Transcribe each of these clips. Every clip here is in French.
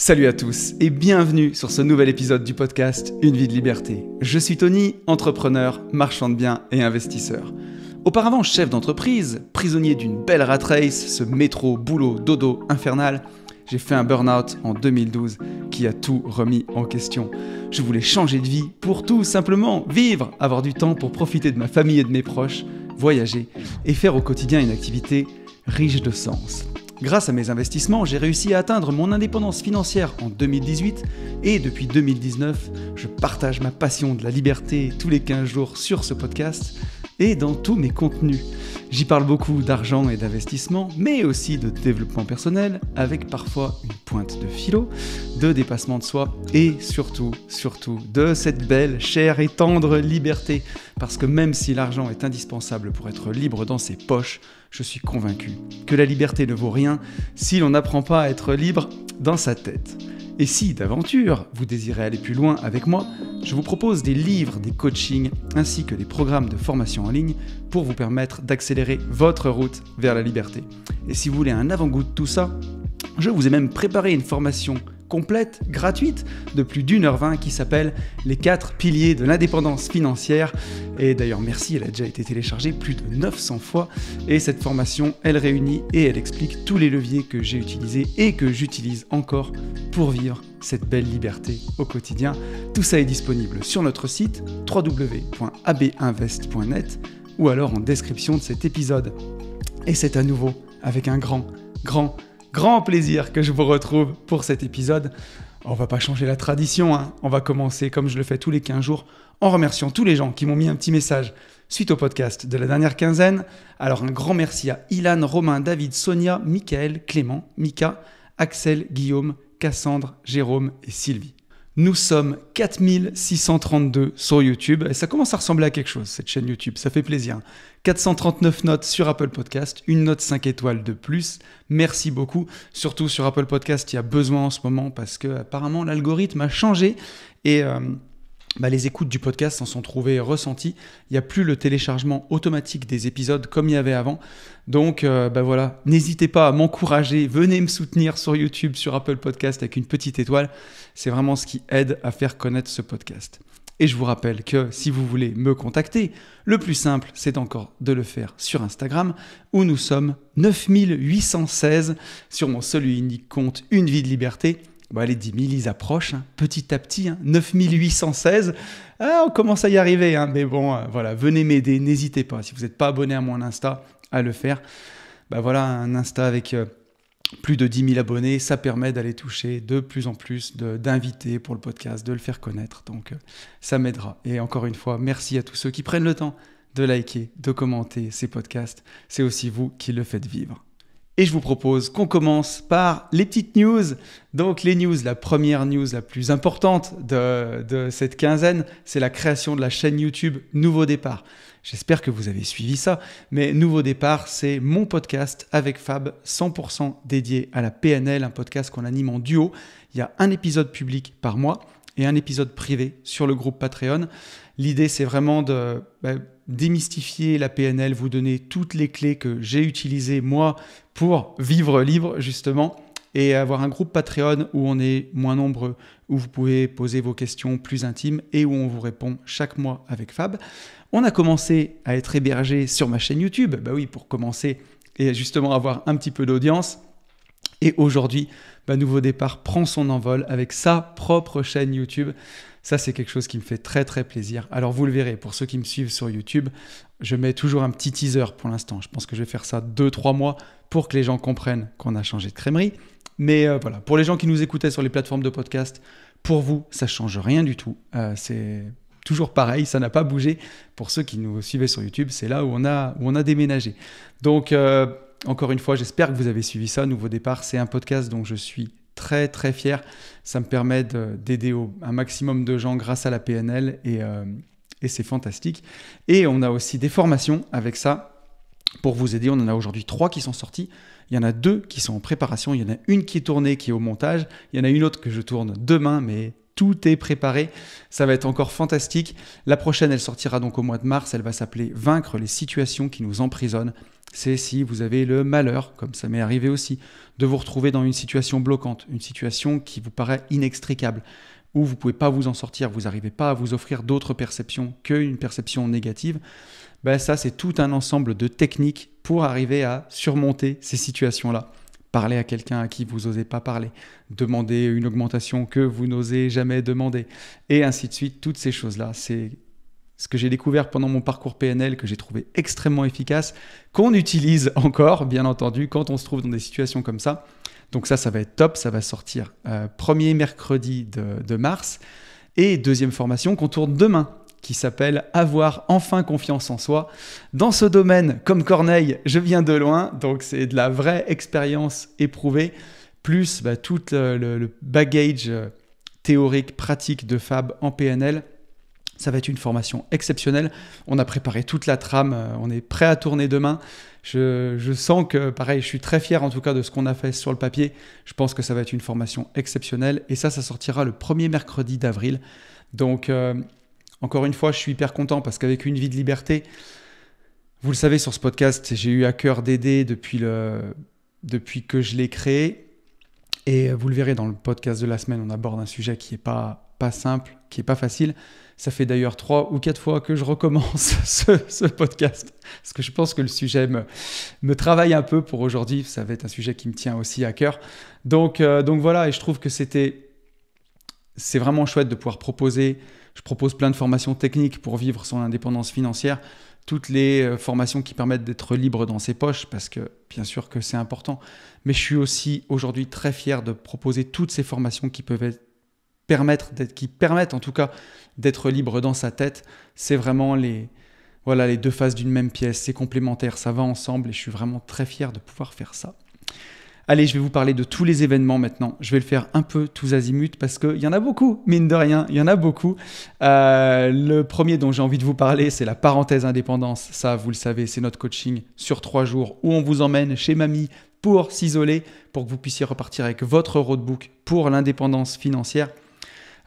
Salut à tous et bienvenue sur ce nouvel épisode du podcast Une vie de liberté. Je suis Tony, entrepreneur, marchand de biens et investisseur. Auparavant chef d'entreprise, prisonnier d'une belle rat race, ce métro, boulot, dodo infernal, j'ai fait un burn-out en 2012 qui a tout remis en question. Je voulais changer de vie pour tout simplement vivre, avoir du temps pour profiter de ma famille et de mes proches, voyager et faire au quotidien une activité riche de sens. Grâce à mes investissements, j'ai réussi à atteindre mon indépendance financière en 2018 et depuis 2019, je partage ma passion de la liberté tous les 15 jours sur ce podcast et dans tous mes contenus. J'y parle beaucoup d'argent et d'investissement, mais aussi de développement personnel, avec parfois une pointe de philo, de dépassement de soi et surtout de cette belle, chère et tendre liberté. Parce que même si l'argent est indispensable pour être libre dans ses poches, je suis convaincu que la liberté ne vaut rien si l'on n'apprend pas à être libre dans sa tête. Et si, d'aventure, vous désirez aller plus loin avec moi, je vous propose des livres, des coachings, ainsi que des programmes de formation en ligne pour vous permettre d'accélérer votre route vers la liberté. Et si vous voulez un avant-goût de tout ça, je vous ai même préparé une formation complète, gratuite, de plus d'1h20 qui s'appelle « Les 4 piliers de l'indépendance financière ». Et d'ailleurs, merci, elle a déjà été téléchargée plus de 900 fois. Et cette formation, elle réunit et elle explique tous les leviers que j'ai utilisés et que j'utilise encore pour vivre cette belle liberté au quotidien. Tout ça est disponible sur notre site www.abinvest.net ou alors en description de cet épisode. Et c'est à nouveau avec un grand plaisir que je vous retrouve pour cet épisode. On va pas changer la tradition, hein. On va commencer comme je le fais tous les 15 jours en remerciant tous les gens qui m'ont mis un petit message suite au podcast de la dernière quinzaine. Alors un grand merci à Ilan, Romain, David, Sonia, Michael, Clément, Mika, Axel, Guillaume, Cassandre, Jérôme et Sylvie. Nous sommes 4632 sur YouTube et ça commence à ressembler à quelque chose, cette chaîne YouTube, ça fait plaisir. 439 notes sur Apple Podcast, une note 5 étoiles de plus. Merci beaucoup, surtout sur Apple Podcast, il y a besoin en ce moment parce que apparemment l'algorithme a changé et les écoutes du podcast s'en sont trouvées ressenties. Il n'y a plus le téléchargement automatique des épisodes comme il y avait avant. Donc voilà, n'hésitez pas à m'encourager, venez me soutenir sur YouTube, sur Apple Podcast avec une petite étoile. C'est vraiment ce qui aide à faire connaître ce podcast. Et je vous rappelle que si vous voulez me contacter, le plus simple, c'est encore de le faire sur Instagram, où nous sommes 9816 sur mon seul et unique compte Une vie de liberté. Les 10 000, ils approchent, hein, petit à petit, 9816. On commence à y arriver, hein, mais bon, voilà, venez m'aider, n'hésitez pas. Si vous n'êtes pas abonné à mon Insta, à le faire. Un Insta avec plus de 10 000 abonnés, ça permet d'aller toucher de plus en plus d'invités pour le podcast, de le faire connaître. Donc, ça m'aidera. Et encore une fois, merci à tous ceux qui prennent le temps de liker, de commenter ces podcasts. C'est aussi vous qui le faites vivre. Et je vous propose qu'on commence par les petites news. Donc les news, la première news la plus importante de cette quinzaine, c'est la création de la chaîne YouTube Nouveau Départ. J'espère que vous avez suivi ça, mais Nouveau Départ, c'est mon podcast avec Fab, 100% dédié à la PNL, un podcast qu'on anime en duo. Il y a un épisode public par mois et un épisode privé sur le groupe Patreon. L'idée, c'est vraiment de démystifier la PNL, vous donner toutes les clés que j'ai utilisées moi pour vivre libre justement et avoir un groupe Patreon où on est moins nombreux, où vous pouvez poser vos questions plus intimes et où on vous répond chaque mois avec Fab. On a commencé à être hébergé sur ma chaîne YouTube, pour commencer et justement avoir un petit peu d'audience. Et aujourd'hui, Nouveau Départ prend son envol avec sa propre chaîne YouTube. Ça, c'est quelque chose qui me fait très, très plaisir. Alors, vous le verrez, pour ceux qui me suivent sur YouTube, je mets toujours un petit teaser pour l'instant. Je pense que je vais faire ça 2-3 mois pour que les gens comprennent qu'on a changé de crèmerie. Mais voilà, pour les gens qui nous écoutaient sur les plateformes de podcast, pour vous, ça ne change rien du tout. C'est toujours pareil, ça n'a pas bougé. Pour ceux qui nous suivaient sur YouTube, c'est là où on a déménagé. Donc, encore une fois, j'espère que vous avez suivi ça. Nouveau Départ, c'est un podcast dont je suis très très fier. Ça me permet d'aider un maximum de gens grâce à la PNL et c'est fantastique. Et on a aussi des formations avec ça pour vous aider. On en a aujourd'hui 3 qui sont sorties. Il y en a 2 qui sont en préparation. Il y en a une qui est tournée, qui est au montage. Il y en a une autre que je tourne demain, mais tout est préparé. Ça va être encore fantastique. La prochaine, elle sortira donc au mois de mars. Elle va s'appeler « Vaincre les situations qui nous emprisonnent ». C'est si vous avez le malheur, comme ça m'est arrivé aussi, de vous retrouver dans une situation bloquante, une situation qui vous paraît inextricable, où vous ne pouvez pas vous en sortir, vous n'arrivez pas à vous offrir d'autres perceptions qu'une perception négative. Ben ça, c'est tout un ensemble de techniques pour arriver à surmonter ces situations-là. Parler à quelqu'un à qui vous n'osez pas parler, demander une augmentation que vous n'osez jamais demander, et ainsi de suite. Toutes ces choses-là, c'est ce que j'ai découvert pendant mon parcours PNL, que j'ai trouvé extrêmement efficace, qu'on utilise encore, bien entendu, quand on se trouve dans des situations comme ça. Donc ça va être top, ça va sortir premier mercredi de mars. Et deuxième formation qu'on tourne demain, qui s'appelle « Avoir enfin confiance en soi ». Dans ce domaine, comme Corneille, je viens de loin, donc c'est de la vraie expérience éprouvée, plus tout le bagage théorique, pratique de Fab en PNL. Ça va être une formation exceptionnelle. On a préparé toute la trame, on est prêt à tourner demain. Je sens que, pareil, je suis très fier en tout cas de ce qu'on a fait sur le papier. Je pense que ça va être une formation exceptionnelle. Et ça sortira le premier mercredi d'avril. Donc, encore une fois, je suis hyper content parce qu'avec Une vie de liberté, vous le savez sur ce podcast, j'ai eu à cœur d'aider depuis que je l'ai créé. Et vous le verrez dans le podcast de la semaine, on aborde un sujet qui n'est pas simple, qui n'est pas facile. Ça fait d'ailleurs 3 ou 4 fois que je recommence ce podcast parce que je pense que le sujet me travaille un peu pour aujourd'hui. Ça va être un sujet qui me tient aussi à cœur. Donc voilà, et je trouve que c'est vraiment chouette de pouvoir proposer. Je propose plein de formations techniques pour vivre son indépendance financière. Toutes les formations qui permettent d'être libre dans ses poches, parce que bien sûr que c'est important. Mais je suis aussi aujourd'hui très fier de proposer toutes ces formations qui permettent en tout cas d'être libre dans sa tête. C'est vraiment les deux faces d'une même pièce. C'est complémentaire, ça va ensemble et je suis vraiment très fier de pouvoir faire ça. Allez, je vais vous parler de tous les événements maintenant. Je vais le faire un peu tous azimuts parce qu'il y en a beaucoup, mine de rien, il y en a beaucoup. Le premier dont j'ai envie de vous parler, c'est la parenthèse indépendance. Ça, vous le savez, c'est notre coaching sur 3 jours où on vous emmène chez mamie pour s'isoler, pour que vous puissiez repartir avec votre roadbook pour l'indépendance financière.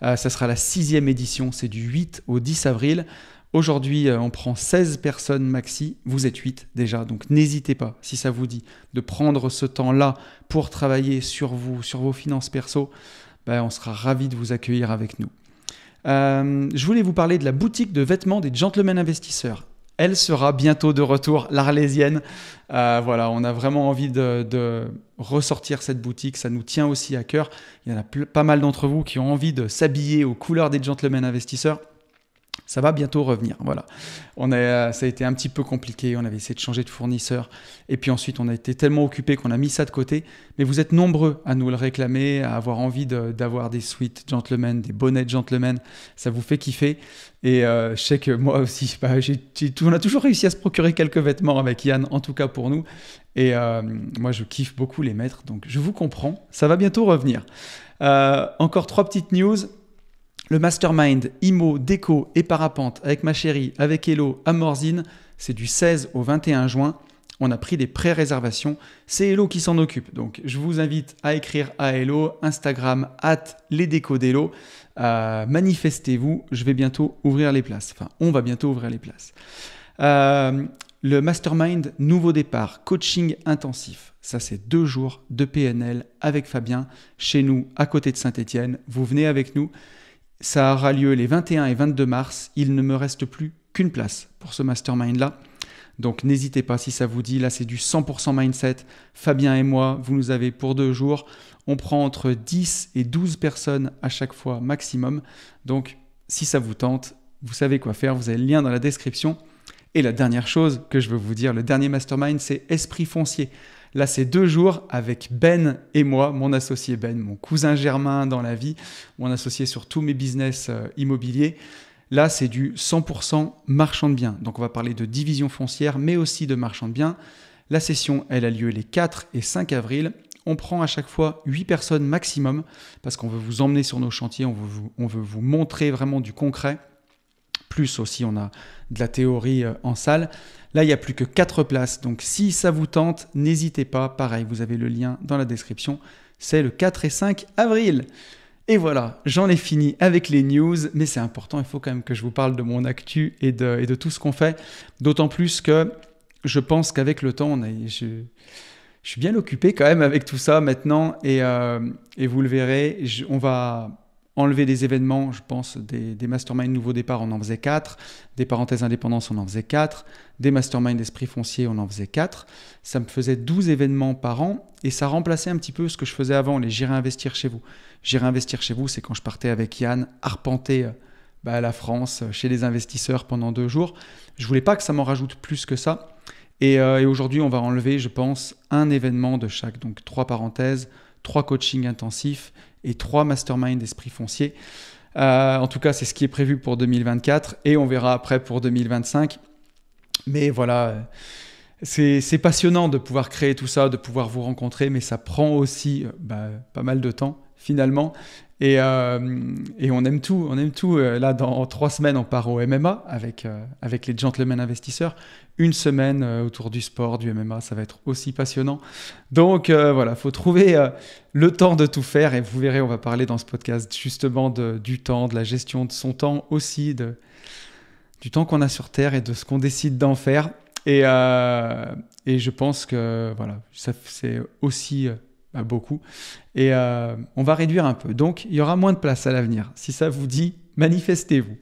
Ça sera la 6e édition, c'est du 8 au 10 avril. Aujourd'hui, on prend 16 personnes maxi. Vous êtes 8 déjà, donc n'hésitez pas, si ça vous dit, de prendre ce temps-là pour travailler sur vous, sur vos finances perso. On sera ravis de vous accueillir avec nous. Je voulais vous parler de la boutique de vêtements des Gentlemen Investisseurs. Elle sera bientôt de retour, l'Arlésienne. On a vraiment envie de ressortir cette boutique. Ça nous tient aussi à cœur. Il y en a pas mal d'entre vous qui ont envie de s'habiller aux couleurs des Gentlemen Investisseurs. Ça va bientôt revenir, voilà. Ça a été un petit peu compliqué, on avait essayé de changer de fournisseur et puis ensuite on a été tellement occupés qu'on a mis ça de côté. Mais vous êtes nombreux à nous le réclamer, à avoir envie d'avoir des suites gentlemen, des bonnets gentlemen, ça vous fait kiffer. Et je sais que moi aussi, on a toujours réussi à se procurer quelques vêtements avec Yann, en tout cas pour nous. Et moi je kiffe beaucoup les mettre, donc je vous comprends, ça va bientôt revenir. Encore 3 petites news. Le mastermind IMO, déco et parapente avec ma chérie, avec Hello, à Morzine, c'est du 16 au 21 juin. On a pris des pré-réservations. C'est Hello qui s'en occupe. Donc, je vous invite à écrire à Hello, Instagram, @lesdécodhello. Manifestez-vous, je vais bientôt ouvrir les places. Enfin, on va bientôt ouvrir les places. Le mastermind nouveau départ, coaching intensif. Ça, c'est 2 jours de PNL avec Fabien, chez nous, à côté de Saint-Étienne. Vous venez avec nous. Ça aura lieu les 21 et 22 mars. Il ne me reste plus qu'une place pour ce mastermind-là. Donc n'hésitez pas si ça vous dit. Là, c'est du 100% mindset. Fabien et moi, vous nous avez pour 2 jours. On prend entre 10 et 12 personnes à chaque fois maximum. Donc si ça vous tente, vous savez quoi faire. Vous avez le lien dans la description. Et la dernière chose que je veux vous dire, le dernier mastermind, c'est Esprit Foncier. Là, c'est 2 jours avec Ben et moi, mon associé Ben, mon cousin germain dans la vie, mon associé sur tous mes business immobiliers. Là, c'est du 100% marchand de biens. Donc, on va parler de division foncière, mais aussi de marchand de biens. La session, elle a lieu les 4 et 5 avril. On prend à chaque fois 8 personnes maximum parce qu'on veut vous emmener sur nos chantiers, on veut vous montrer vraiment du concret. Plus aussi, on a de la théorie en salle. Là, il n'y a plus que 4 places. Donc, si ça vous tente, n'hésitez pas. Pareil, vous avez le lien dans la description. C'est le 4 et 5 avril. Et voilà, j'en ai fini avec les news, mais c'est important, il faut quand même que je vous parle de mon actu et de tout ce qu'on fait. D'autant plus que je pense qu'avec le temps, je suis bien occupé quand même avec tout ça maintenant et vous le verrez, on va enlever des événements, je pense, des masterminds nouveau départ, on en faisait 4, des parenthèses indépendance, on en faisait 4, des masterminds d'esprit foncier, on en faisait 4. Ça me faisait 12 événements par an et ça remplaçait un petit peu ce que je faisais avant, les J'irai investir chez vous. J'irai investir chez vous, c'est quand je partais avec Yann arpenter la France chez les investisseurs pendant 2 jours. Je voulais pas que ça m'en rajoute plus que ça. Et aujourd'hui, on va enlever, je pense, un événement de chaque. Donc 3 parenthèses, 3 coachings intensifs et 3 masterminds d'esprit foncier. En tout cas, c'est ce qui est prévu pour 2024 et on verra après pour 2025. Mais voilà, c'est passionnant de pouvoir créer tout ça, de pouvoir vous rencontrer, mais ça prend aussi pas mal de temps finalement. Et on aime tout. Là, dans 3 semaines, on part au MMA avec les Gentlemen Investisseurs. 1 semaine autour du sport, du MMA, ça va être aussi passionnant. Donc voilà, il faut trouver le temps de tout faire. Et vous verrez, on va parler dans ce podcast justement du temps, de la gestion de son temps aussi, du temps qu'on a sur Terre et de ce qu'on décide d'en faire. Et je pense que voilà, ça c'est aussi... beaucoup. Et on va réduire un peu. Donc, il y aura moins de place à l'avenir. Si ça vous dit, manifestez-vous.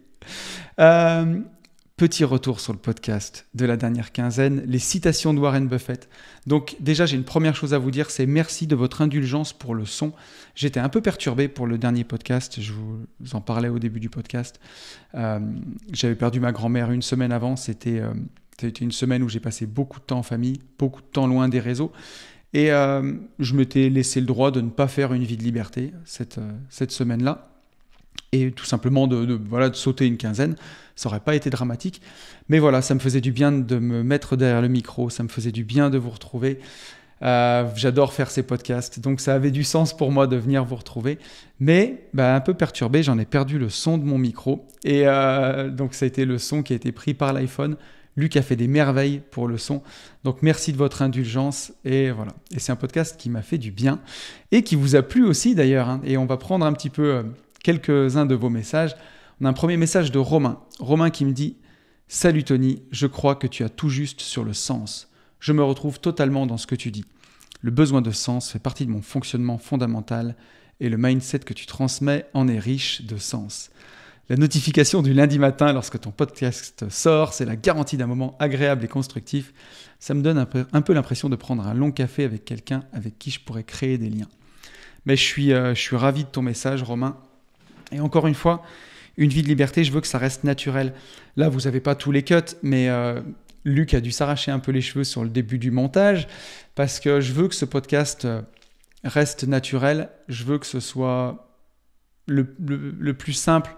Petit retour sur le podcast de la dernière quinzaine, les citations de Warren Buffett. Donc déjà, j'ai une première chose à vous dire, c'est merci de votre indulgence pour le son. J'étais un peu perturbé pour le dernier podcast, je vous en parlais au début du podcast. J'avais perdu ma grand-mère 1 semaine avant, c'était une semaine où j'ai passé beaucoup de temps en famille, beaucoup de temps loin des réseaux. Et je m'étais laissé le droit de ne pas faire une vie de liberté cette semaine-là. Et tout simplement de sauter une quinzaine. Ça n'aurait pas été dramatique. Mais voilà, ça me faisait du bien de me mettre derrière le micro. Ça me faisait du bien de vous retrouver. J'adore faire ces podcasts. Donc ça avait du sens pour moi de venir vous retrouver. Mais un peu perturbé, j'en ai perdu le son de mon micro. Et donc ça a été le son qui a été pris par l'iPhone. Luc a fait des merveilles pour le son. Donc merci de votre indulgence. Et voilà. Et c'est un podcast qui m'a fait du bien et qui vous a plu aussi d'ailleurs. Hein. Et on va prendre un petit peu quelques-uns de vos messages. On a un premier message de Romain. Romain qui me dit « Salut Tony, je crois que tu as tout juste sur le sens. Je me retrouve totalement dans ce que tu dis. Le besoin de sens fait partie de mon fonctionnement fondamental et le mindset que tu transmets en est riche de sens. La notification du lundi matin lorsque ton podcast sort, c'est la garantie d'un moment agréable et constructif. Ça me donne un peu l'impression de prendre un long café avec quelqu'un avec qui je pourrais créer des liens. » Mais je suis ravi de ton message, Romain. Et encore une fois, une vie de liberté, je veux que ça reste naturel. Là, vous n'avez pas tous les cuts, mais Luc a dû s'arracher un peu les cheveux sur le début du montage parce que je veux que ce podcast reste naturel. Je veux que ce soit le plus simple.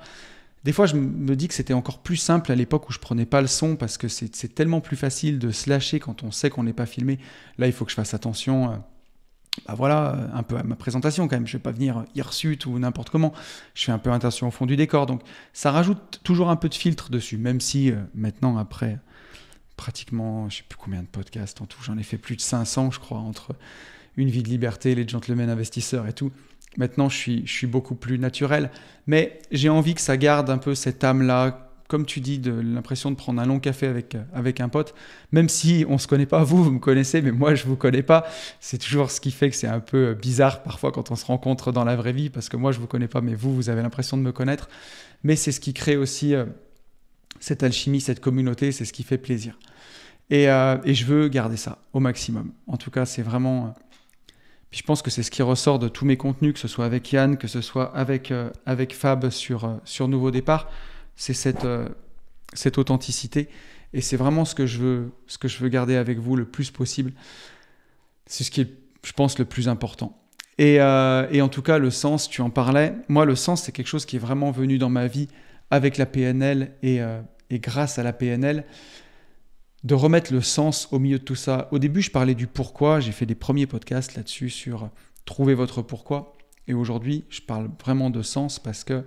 Des fois, je me dis que c'était encore plus simple à l'époque où je prenais pas le son parce que c'est tellement plus facile de se lâcher quand on sait qu'on n'est pas filmé. Là, il faut que je fasse attention. Un peu à ma présentation quand même. Je vais pas venir hirsute ou n'importe comment. Je fais un peu attention au fond du décor. Donc, ça rajoute toujours un peu de filtre dessus. Même si maintenant, après pratiquement, je sais plus combien de podcasts en tout, j'en ai fait plus de 500, je crois, entre Une vie de liberté, les Gentlemen Investisseurs et tout. Maintenant, je suis beaucoup plus naturel. Mais j'ai envie que ça garde un peu cette âme-là, comme tu dis, de l'impression de prendre un long café avec un pote. Même si on ne se connaît pas, vous me connaissez, mais moi, je ne vous connais pas. C'est toujours ce qui fait que c'est un peu bizarre parfois quand on se rencontre dans la vraie vie, parce que moi, je ne vous connais pas, mais vous avez l'impression de me connaître. Mais c'est ce qui crée aussi cette alchimie, cette communauté, c'est ce qui fait plaisir. Et je veux garder ça au maximum. En tout cas, c'est vraiment... Puis je pense que c'est ce qui ressort de tous mes contenus, que ce soit avec Yann, que ce soit avec Fab sur Nouveau Départ. C'est cette authenticité. Et c'est vraiment ce que je veux garder avec vous le plus possible. C'est ce qui est, je pense, le plus important. Et en tout cas, le sens, tu en parlais. Moi, le sens, c'est quelque chose qui est vraiment venu dans ma vie avec la PNL et grâce à la PNL. De remettre le sens au milieu de tout ça. Au début, je parlais du pourquoi. J'ai fait des premiers podcasts là-dessus sur trouver votre pourquoi. Et aujourd'hui, je parle vraiment de sens parce que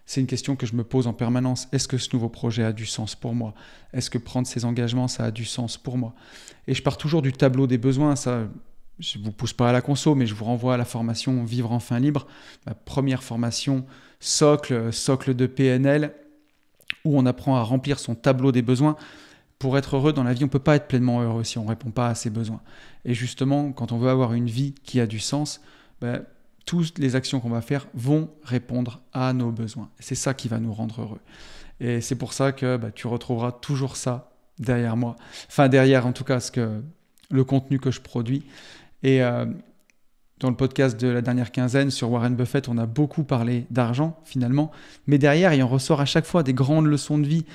c'est une question que je me pose en permanence. Est-ce que ce nouveau projet a du sens pour moi ? Est-ce que prendre ces engagements, ça a du sens pour moi ? Et je pars toujours du tableau des besoins. Ça, je ne vous pousse pas à la conso, mais je vous renvoie à la formation Vivre enfin libre, ma première formation socle de PNL, où on apprend à remplir son tableau des besoins. Pour être heureux dans la vie, on ne peut pas être pleinement heureux si on ne répond pas à ses besoins. Et justement, quand on veut avoir une vie qui a du sens, toutes les actions qu'on va faire vont répondre à nos besoins. C'est ça qui va nous rendre heureux. Et c'est pour ça que tu retrouveras toujours ça derrière moi. Enfin, derrière en tout cas le contenu que je produis. Et dans le podcast de la dernière quinzaine sur Warren Buffett, on a beaucoup parlé d'argent finalement. Mais derrière, il en ressort à chaque fois des grandes leçons de vie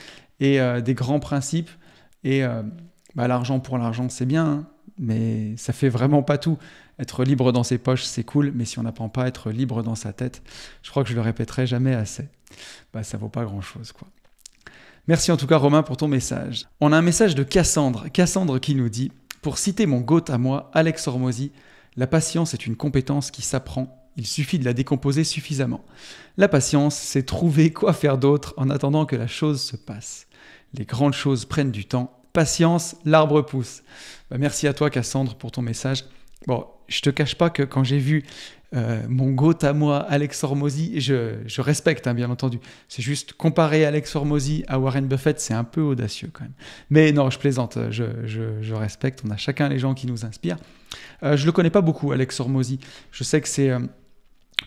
et des grands principes. Et l'argent pour l'argent, c'est bien, hein, mais ça fait vraiment pas tout. Être libre dans ses poches, c'est cool, mais si on n'apprend pas à être libre dans sa tête, je crois que je le répéterai jamais assez. Ça vaut pas grand-chose, quoi. Merci en tout cas, Romain, pour ton message. On a un message de Cassandre. Cassandre qui nous dit « Pour citer mon GOAT à moi, Alex Hormozy, la patience est une compétence qui s'apprend. Il suffit de la décomposer suffisamment. La patience, c'est trouver quoi faire d'autre en attendant que la chose se passe. Les grandes choses prennent du temps. Patience, l'arbre pousse. » Merci à toi, Cassandre, pour ton message. Bon, je te cache pas que quand j'ai vu mon GOAT à moi, Alex Hormozy, je respecte, hein, bien entendu. C'est juste comparer Alex Hormozy à Warren Buffett, c'est un peu audacieux quand même. Mais non, je plaisante, je respecte. On a chacun les gens qui nous inspirent. Je le connais pas beaucoup, Alex Hormozy. Je sais que c'est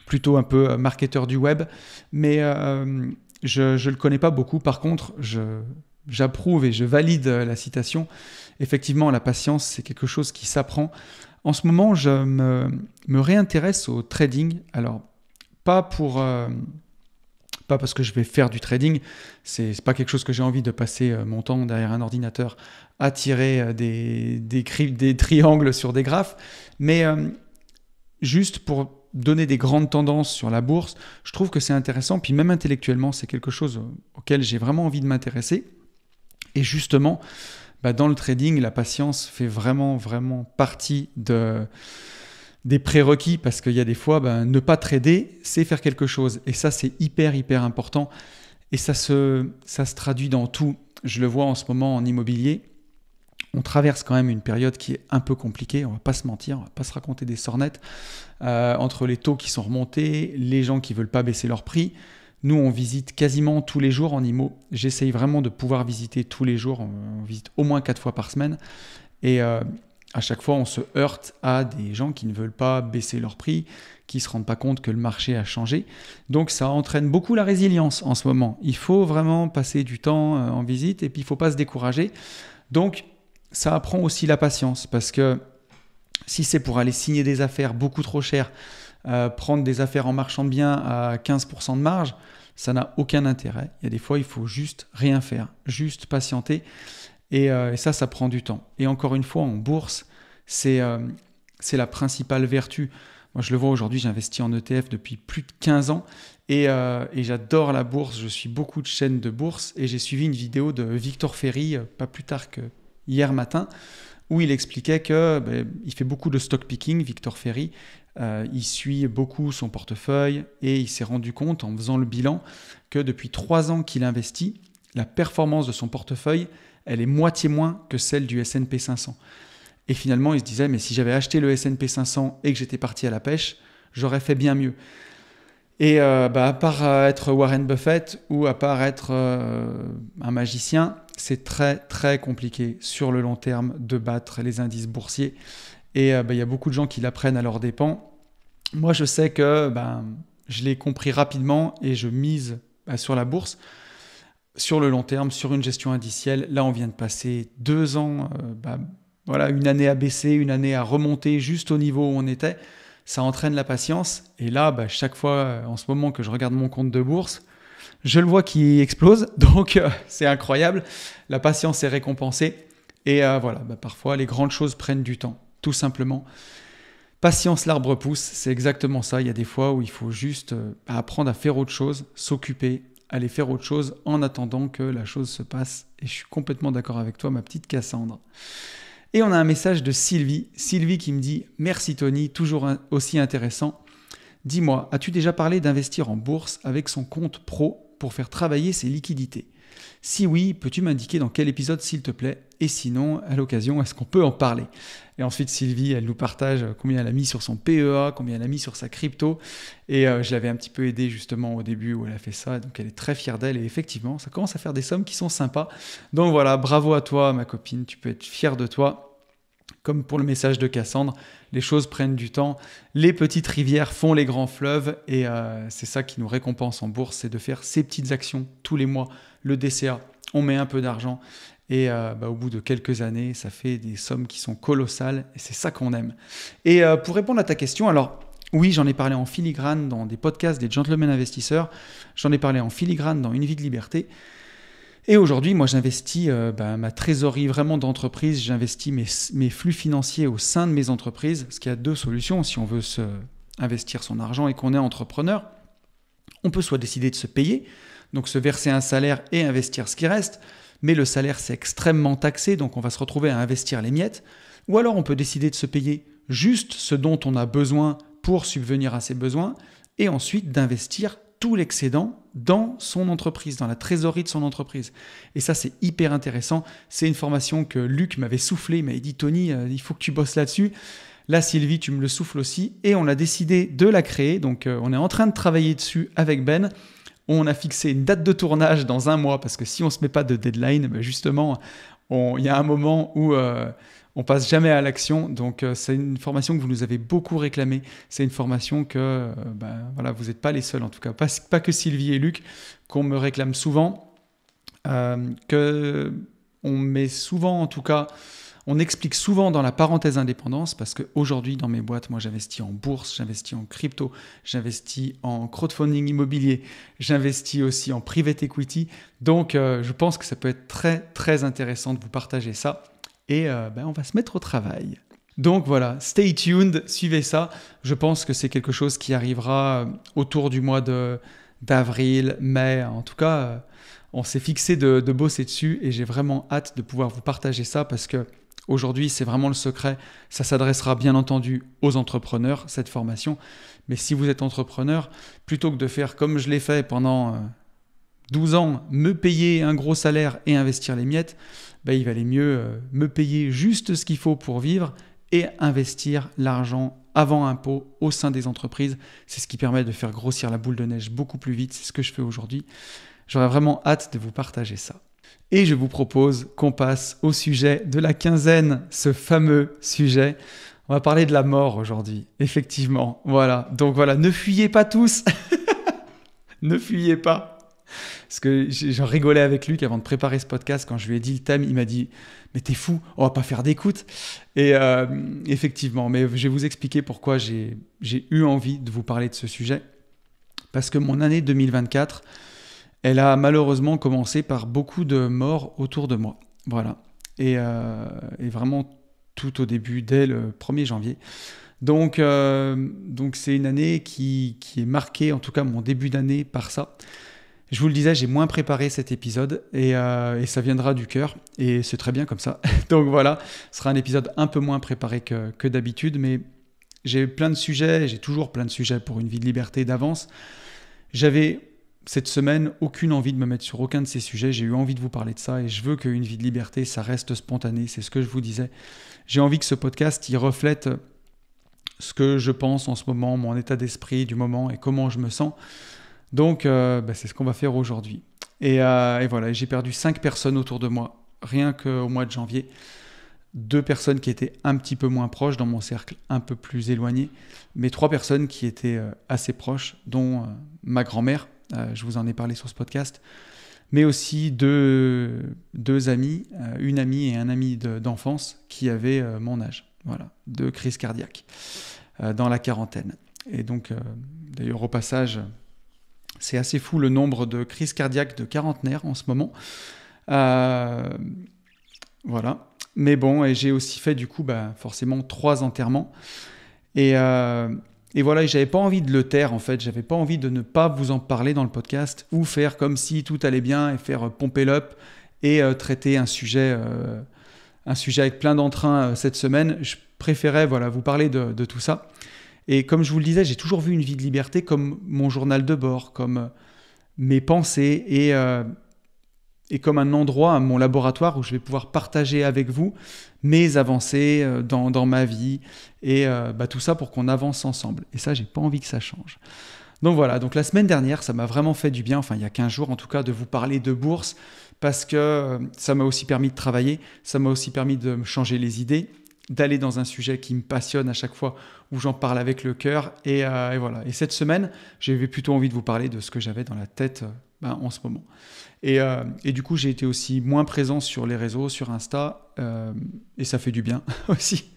plutôt un peu marketeur du web, mais je le connais pas beaucoup. Par contre, j'approuve et je valide la citation. Effectivement, la patience, c'est quelque chose qui s'apprend. En ce moment, je me réintéresse au trading. Alors, pas parce que je vais faire du trading. C'est pas quelque chose que j'ai envie de passer mon temps derrière un ordinateur à tirer des triangles sur des graphes. Mais juste pour donner des grandes tendances sur la bourse, je trouve que c'est intéressant. Puis même intellectuellement, c'est quelque chose auquel j'ai vraiment envie de m'intéresser. Et justement, dans le trading, la patience fait vraiment, vraiment partie des prérequis parce qu'il y a des fois, ne pas trader, c'est faire quelque chose. Et ça, c'est hyper, hyper important. Et ça se traduit dans tout. Je le vois en ce moment en immobilier. On traverse quand même une période qui est un peu compliquée, on ne va pas se mentir, on ne va pas se raconter des sornettes. Entre les taux qui sont remontés, les gens qui ne veulent pas baisser leur prix. Nous, on visite quasiment tous les jours en IMO. J'essaye vraiment de pouvoir visiter tous les jours. On visite au moins 4 fois par semaine. Et à chaque fois, on se heurte à des gens qui ne veulent pas baisser leur prix, qui ne se rendent pas compte que le marché a changé. Donc, ça entraîne beaucoup la résilience en ce moment. Il faut vraiment passer du temps en visite et puis il ne faut pas se décourager. Donc, ça apprend aussi la patience parce que si c'est pour aller signer des affaires beaucoup trop chères, prendre des affaires en marchand de biens à 15% de marge, ça n'a aucun intérêt. Il y a des fois, il faut juste rien faire, juste patienter. Et ça prend du temps. Et encore une fois, en bourse, c'est la principale vertu. Moi, je le vois aujourd'hui, j'investis en ETF depuis plus de 15 ans et j'adore la bourse. Je suis beaucoup de chaînes de bourse et j'ai suivi une vidéo de Victor Ferry, pas plus tard que hier matin, où il expliquait qu'il fait beaucoup de stock picking, Victor Ferry. Il suit beaucoup son portefeuille et il s'est rendu compte en faisant le bilan que depuis 3 ans qu'il investit, la performance de son portefeuille, elle est moitié moins que celle du S&P 500. Et finalement, il se disait, mais si j'avais acheté le S&P 500 et que j'étais parti à la pêche, j'aurais fait bien mieux. Et à part être Warren Buffett ou à part être un magicien, c'est très très compliqué sur le long terme de battre les indices boursiers. Et il y a beaucoup de gens qui l'apprennent à leurs dépens. Moi, je sais que je l'ai compris rapidement et je mise sur la bourse. Sur le long terme, sur une gestion indicielle, là, on vient de passer 2 ans, une année à baisser, une année à remonter juste au niveau où on était. Ça entraîne la patience. Et là, chaque fois, en ce moment que je regarde mon compte de bourse, je le vois qui explose. Donc, c'est incroyable. La patience est récompensée. Et parfois, les grandes choses prennent du temps, tout simplement. Patience, l'arbre pousse, c'est exactement ça. Il y a des fois où il faut juste apprendre à faire autre chose, s'occuper, aller faire autre chose en attendant que la chose se passe. Et je suis complètement d'accord avec toi, ma petite Cassandre. Et on a un message de Sylvie. Sylvie qui me dit « Merci Tony, toujours aussi intéressant. Dis-moi, as-tu déjà parlé d'investir en bourse avec son compte pro pour faire travailler ses liquidités ? Si oui, peux-tu m'indiquer dans quel épisode s'il te plaît? Et sinon, à l'occasion, est-ce qu'on peut en parler? Et ensuite, Sylvie, elle nous partage combien elle a mis sur son PEA, combien elle a mis sur sa crypto. Et je l'avais un petit peu aidée justement au début où elle a fait ça. Donc elle est très fière d'elle. Et effectivement, ça commence à faire des sommes qui sont sympas. Donc voilà, bravo à toi, ma copine. Tu peux être fière de toi. Comme pour le message de Cassandre, les choses prennent du temps. Les petites rivières font les grands fleuves. Et c'est ça qui nous récompense en bourse, c'est de faire ces petites actions tous les mois. Le DCA, on met un peu d'argent. Et au bout de quelques années, ça fait des sommes qui sont colossales. Et c'est ça qu'on aime. Et pour répondre à ta question, alors oui, j'en ai parlé en filigrane dans des podcasts des Gentlemen Investisseurs. J'en ai parlé en filigrane dans Une vie de liberté. Et aujourd'hui, moi, j'investis ma trésorerie vraiment d'entreprise. J'investis mes flux financiers au sein de mes entreprises. Parce qu'il y a deux solutions si on veut investir son argent et qu'on est entrepreneur. On peut soit décider de se payer, donc se verser un salaire et investir ce qui reste. Mais le salaire, c'est extrêmement taxé, donc on va se retrouver à investir les miettes. Ou alors, on peut décider de se payer juste ce dont on a besoin pour subvenir à ses besoins et ensuite d'investir tout l'excédent dans son entreprise, dans la trésorerie de son entreprise. Et ça, c'est hyper intéressant. C'est une formation que Luc m'avait soufflé. Il m'avait dit « Tony, il faut que tu bosses là-dessus ». Là, Sylvie, tu me le souffles aussi. Et on a décidé de la créer. Donc, on est en train de travailler dessus avec Ben. On a fixé une date de tournage dans 1 mois parce que si on ne se met pas de deadline, justement, il y a un moment où on passe jamais à l'action. Donc, c'est une formation que vous nous avez beaucoup réclamée. C'est une formation que vous n'êtes pas les seuls, en tout cas, pas que Sylvie et Luc, qu'on me réclame souvent, que on met souvent, en tout cas, on explique souvent dans la parenthèse indépendance parce qu'aujourd'hui, dans mes boîtes, moi, j'investis en bourse, j'investis en crypto, j'investis en crowdfunding immobilier, j'investis aussi en private equity. Donc, je pense que ça peut être très, très intéressant de vous partager ça. Et on va se mettre au travail. Donc voilà, stay tuned, suivez ça. Je pense que c'est quelque chose qui arrivera autour du mois d'avril, mai. En tout cas, on s'est fixé de bosser dessus et j'ai vraiment hâte de pouvoir vous partager ça parce que aujourd'hui, c'est vraiment le secret. Ça s'adressera bien entendu aux entrepreneurs, cette formation. Mais si vous êtes entrepreneur, plutôt que de faire comme je l'ai fait pendant 12 ans, me payer un gros salaire et investir les miettes, il valait mieux me payer juste ce qu'il faut pour vivre et investir l'argent avant impôt au sein des entreprises. C'est ce qui permet de faire grossir la boule de neige beaucoup plus vite. C'est ce que je fais aujourd'hui. J'aurais vraiment hâte de vous partager ça. Et je vous propose qu'on passe au sujet de la quinzaine, ce fameux sujet. On va parler de la mort aujourd'hui, effectivement. Voilà, donc voilà, ne fuyez pas tous. Ne fuyez pas. Parce que j'en rigolais avec Luc avant de préparer ce podcast. Quand je lui ai dit le thème, il m'a dit « Mais t'es fou, on va pas faire d'écoute ». Et effectivement, mais je vais vous expliquer pourquoi j'ai eu envie de vous parler de ce sujet. Parce que mon année 2024, elle a malheureusement commencé par beaucoup de morts autour de moi. Voilà. Et vraiment tout au début, dès le 1er janvier. Donc c'est une année qui est marquée, en tout cas mon début d'année, par ça. Je vous le disais, j'ai moins préparé cet épisode et ça viendra du cœur et c'est très bien comme ça. Donc voilà, ce sera un épisode un peu moins préparé que d'habitude, mais j'ai plein de sujets, j'ai toujours plein de sujets pour Une vie de liberté d'avance. J'avais cette semaine aucune envie de me mettre sur aucun de ces sujets, j'ai eu envie de vous parler de ça et je veux qu'Une vie de liberté, ça reste spontané, c'est ce que je vous disais. J'ai envie que ce podcast, il reflète ce que je pense en ce moment, mon état d'esprit du moment et comment je me sens. Donc, c'est ce qu'on va faire aujourd'hui. Et voilà, j'ai perdu 5 personnes autour de moi, rien qu'au mois de janvier. 2 personnes qui étaient un petit peu moins proches dans mon cercle, un peu plus éloigné, mais 3 personnes qui étaient assez proches, dont ma grand-mère, je vous en ai parlé sur ce podcast, mais aussi deux amis, une amie et un ami d'enfance qui avaient mon âge, voilà, 2 crises cardiaques dans la quarantaine. Et donc, d'ailleurs, au passage, c'est assez fou le nombre de crises cardiaques de quarantenaires en ce moment. Voilà. Mais bon, et j'ai aussi fait du coup forcément 3 enterrements. Et voilà, j'avais pas envie de le taire en fait. J'avais pas envie de ne pas vous en parler dans le podcast ou faire comme si tout allait bien et faire pomper l'up et traiter un sujet avec plein d'entrain cette semaine. Je préférais vous parler de tout ça. Et comme je vous le disais, j'ai toujours vu Une vie de liberté comme mon journal de bord, comme mes pensées. Et est comme un endroit, mon laboratoire, où je vais pouvoir partager avec vous mes avancées dans ma vie et tout ça pour qu'on avance ensemble. Et ça, j'ai pas envie que ça change. Donc voilà, donc la semaine dernière, ça m'a vraiment fait du bien, enfin il y a 15 jours en tout cas, de vous parler de bourse parce que ça m'a aussi permis de travailler, ça m'a aussi permis de me changer les idées, d'aller dans un sujet qui me passionne à chaque fois où j'en parle avec le cœur. Et voilà. Et cette semaine, j'avais plutôt envie de vous parler de ce que j'avais dans la tête en ce moment. Et du coup, j'ai été aussi moins présent sur les réseaux, sur Insta, et ça fait du bien aussi.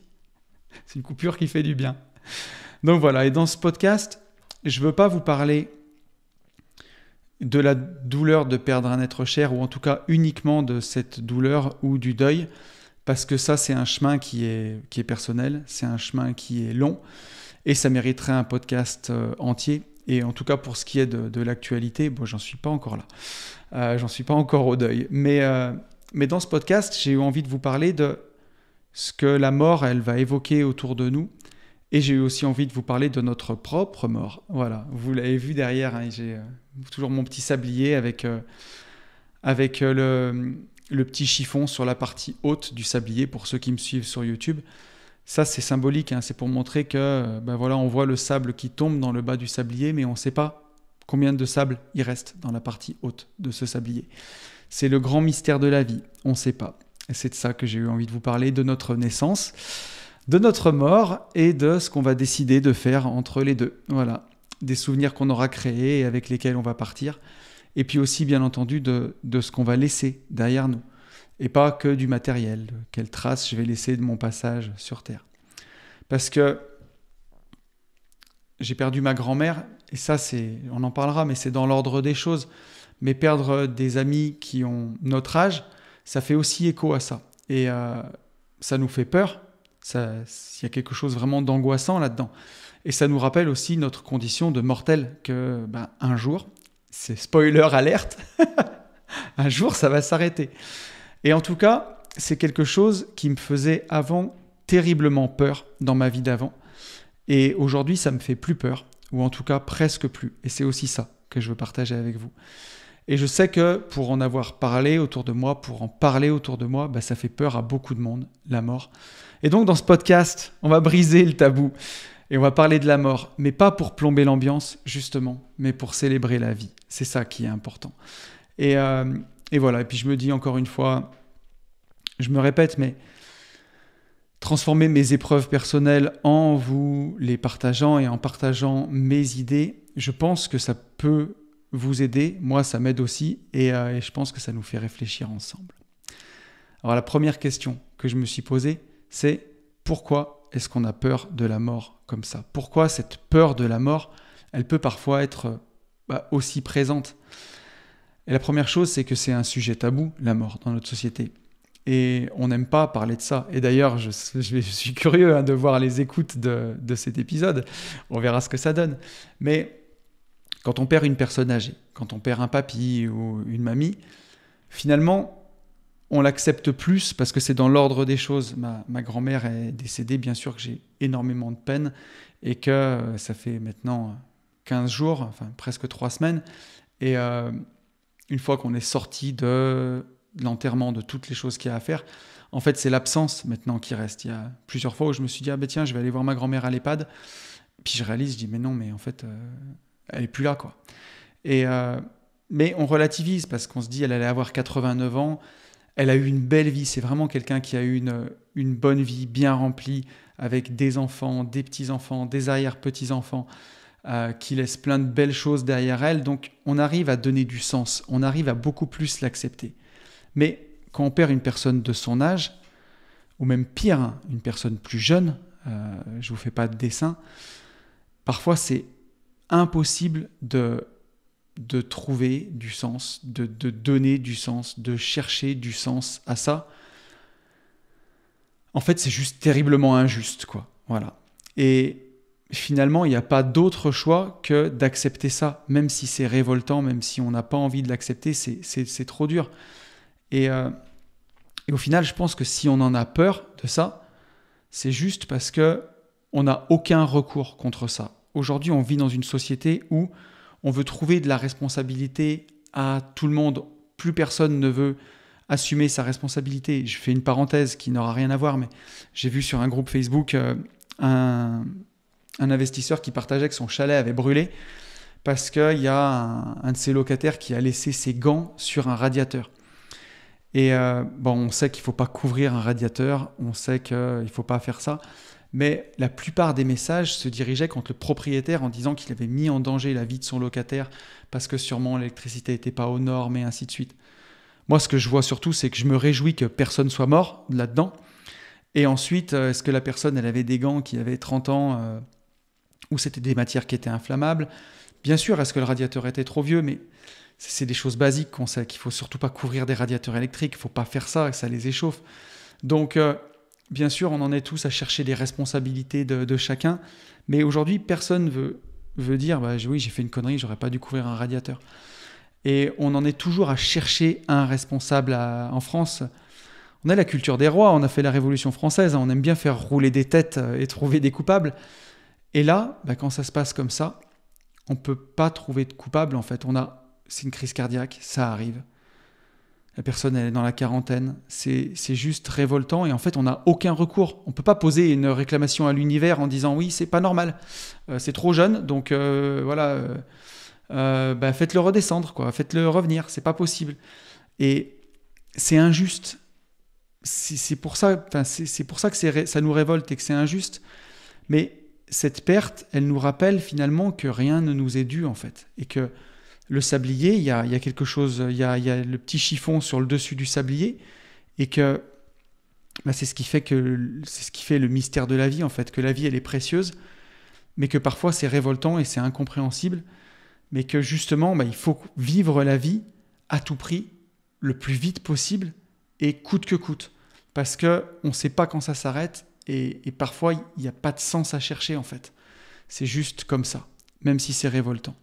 C'est une coupure qui fait du bien. Donc voilà, et dans ce podcast, je ne veux pas vous parler de la douleur de perdre un être cher, ou en tout cas uniquement de cette douleur ou du deuil, parce que ça, c'est un chemin qui est personnel, c'est un chemin qui est long, et ça mériterait un podcast entier. Et en tout cas, pour ce qui est de l'actualité, bon, j'en suis pas encore là. J'en suis pas encore au deuil. Mais dans ce podcast, j'ai eu envie de vous parler de ce que la mort, elle va évoquer autour de nous. Et j'ai eu aussi envie de vous parler de notre propre mort. Voilà, vous l'avez vu derrière, hein, j'ai toujours mon petit sablier avec le petit chiffon sur la partie haute du sablier, pour ceux qui me suivent sur YouTube. Ça, c'est symbolique, hein, c'est pour montrer que voilà, on voit le sable qui tombe dans le bas du sablier, mais on ne sait pas combien de sable il reste dans la partie haute de ce sablier. C'est le grand mystère de la vie, on ne sait pas. Et c'est de ça que j'ai eu envie de vous parler, de notre naissance, de notre mort et de ce qu'on va décider de faire entre les deux. Voilà, des souvenirs qu'on aura créés et avec lesquels on va partir. Et puis aussi, bien entendu, de ce qu'on va laisser derrière nous. Et pas que du matériel, quelle trace je vais laisser de mon passage sur Terre. Parce que j'ai perdu ma grand-mère, et ça, on en parlera, mais c'est dans l'ordre des choses. Mais perdre des amis qui ont notre âge, ça fait aussi écho à ça. Et ça nous fait peur. Il y a quelque chose vraiment d'angoissant là-dedans. Et ça nous rappelle aussi notre condition de mortel, que un jour, c'est spoiler alerte, un jour ça va s'arrêter. Et en tout cas, c'est quelque chose qui me faisait avant terriblement peur dans ma vie d'avant. Et aujourd'hui, ça me fait plus peur, ou en tout cas presque plus. Et c'est aussi ça que je veux partager avec vous. Et je sais que pour en avoir parlé autour de moi, pour en parler autour de moi, ça fait peur à beaucoup de monde, la mort. Et donc dans ce podcast, on va briser le tabou et on va parler de la mort, mais pas pour plomber l'ambiance, justement, mais pour célébrer la vie. C'est ça qui est important. Et voilà, et puis je me dis encore une fois, je me répète, mais transformer mes épreuves personnelles en vous les partageant et en partageant mes idées, je pense que ça peut vous aider. Moi, ça m'aide aussi et je pense que ça nous fait réfléchir ensemble. Alors la première question que je me suis posée, c'est pourquoi est-ce qu'on a peur de la mort comme ça ? Pourquoi cette peur de la mort, elle peut parfois être aussi présente ? Et la première chose, c'est que c'est un sujet tabou, la mort, dans notre société. Et on n'aime pas parler de ça. Et d'ailleurs, je suis curieux de voir les écoutes de cet épisode. On verra ce que ça donne. Mais quand on perd une personne âgée, quand on perd un papy ou une mamie, finalement, on l'accepte plus parce que c'est dans l'ordre des choses. Ma grand-mère est décédée, bien sûr que j'ai énormément de peine et que ça fait maintenant 15 jours, enfin presque 3 semaines. Et une fois qu'on est sorti de l'enterrement, de toutes les choses qu'il y a à faire, en fait, c'est l'absence maintenant qui reste. Il y a plusieurs fois où je me suis dit, tiens, je vais aller voir ma grand-mère à l'EHPAD. Puis je réalise, je dis, mais non, mais en fait, elle n'est plus là, quoi. Mais on relativise parce qu'on se dit, elle allait avoir 89 ans, elle a eu une belle vie. C'est vraiment quelqu'un qui a eu une bonne vie, bien remplie, avec des enfants, des petits-enfants, des arrière-petits-enfants, qui laisse plein de belles choses derrière elle. Donc, on arrive à donner du sens. On arrive à beaucoup plus l'accepter. Mais quand on perd une personne de son âge, ou même pire, une personne plus jeune, je ne vous fais pas de dessin, parfois c'est impossible de trouver du sens, de donner du sens, de chercher du sens à ça. En fait, c'est juste terriblement injuste, quoi. Voilà. Et finalement, il n'y a pas d'autre choix que d'accepter ça, même si c'est révoltant, même si on n'a pas envie de l'accepter, c'est trop dur. Et au final, je pense que si on en a peur de ça, c'est juste parce qu'on n'a aucun recours contre ça. Aujourd'hui, on vit dans une société où on veut trouver de la responsabilité à tout le monde. plus personne ne veut assumer sa responsabilité. Je fais une parenthèse qui n'aura rien à voir, mais j'ai vu sur un groupe Facebook un investisseur qui partageait que son chalet avait brûlé parce qu'il y a un de ses locataires qui a laissé ses gants sur un radiateur. Et on sait qu'il ne faut pas couvrir un radiateur, on sait qu'il ne faut pas faire ça, mais la plupart des messages se dirigeaient contre le propriétaire en disant qu'il avait mis en danger la vie de son locataire parce que sûrement l'électricité n'était pas aux normes et ainsi de suite. Moi, ce que je vois surtout, c'est que je me réjouis que personne soit mort là-dedans. Et ensuite, est-ce que la personne, elle avait des gants qui avaient 30 ans ou c'était des matières qui étaient inflammables? Bien sûr, est-ce que le radiateur était trop vieux? Mais c'est des choses basiques qu'on sait, qu'il ne faut surtout pas couvrir des radiateurs électriques, il ne faut pas faire ça, ça les échauffe. Donc, bien sûr, on en est tous à chercher les responsabilités de chacun, mais aujourd'hui, personne veut dire oui, j'ai fait une connerie, j'aurais pas dû couvrir un radiateur. Et on en est toujours à chercher un responsable en France. On a la culture des rois, on a fait la Révolution française, on aime bien faire rouler des têtes et trouver des coupables. Et là, quand ça se passe comme ça, on ne peut pas trouver de coupable en fait. C'est une crise cardiaque, ça arrive. La personne elle est dans la quarantaine, c'est juste révoltant et en fait on n'a aucun recours. On ne peut pas poser une réclamation à l'univers en disant oui c'est pas normal, c'est trop jeune donc faites-le redescendre, quoi. Faites-le revenir, c'est pas possible. Et c'est injuste. C'est pour ça que ça nous révolte et que c'est injuste. Mais cette perte, elle nous rappelle finalement que rien ne nous est dû en fait et que le sablier, il y a quelque chose, il y a le petit chiffon sur le dessus du sablier, et que c'est ce qui fait le mystère de la vie en fait, que la vie elle est précieuse, mais que parfois c'est révoltant et c'est incompréhensible, mais que justement il faut vivre la vie à tout prix, le plus vite possible et coûte que coûte, parce que on ne sait pas quand ça s'arrête et parfois il n'y a pas de sens à chercher en fait, c'est juste comme ça, même si c'est révoltant.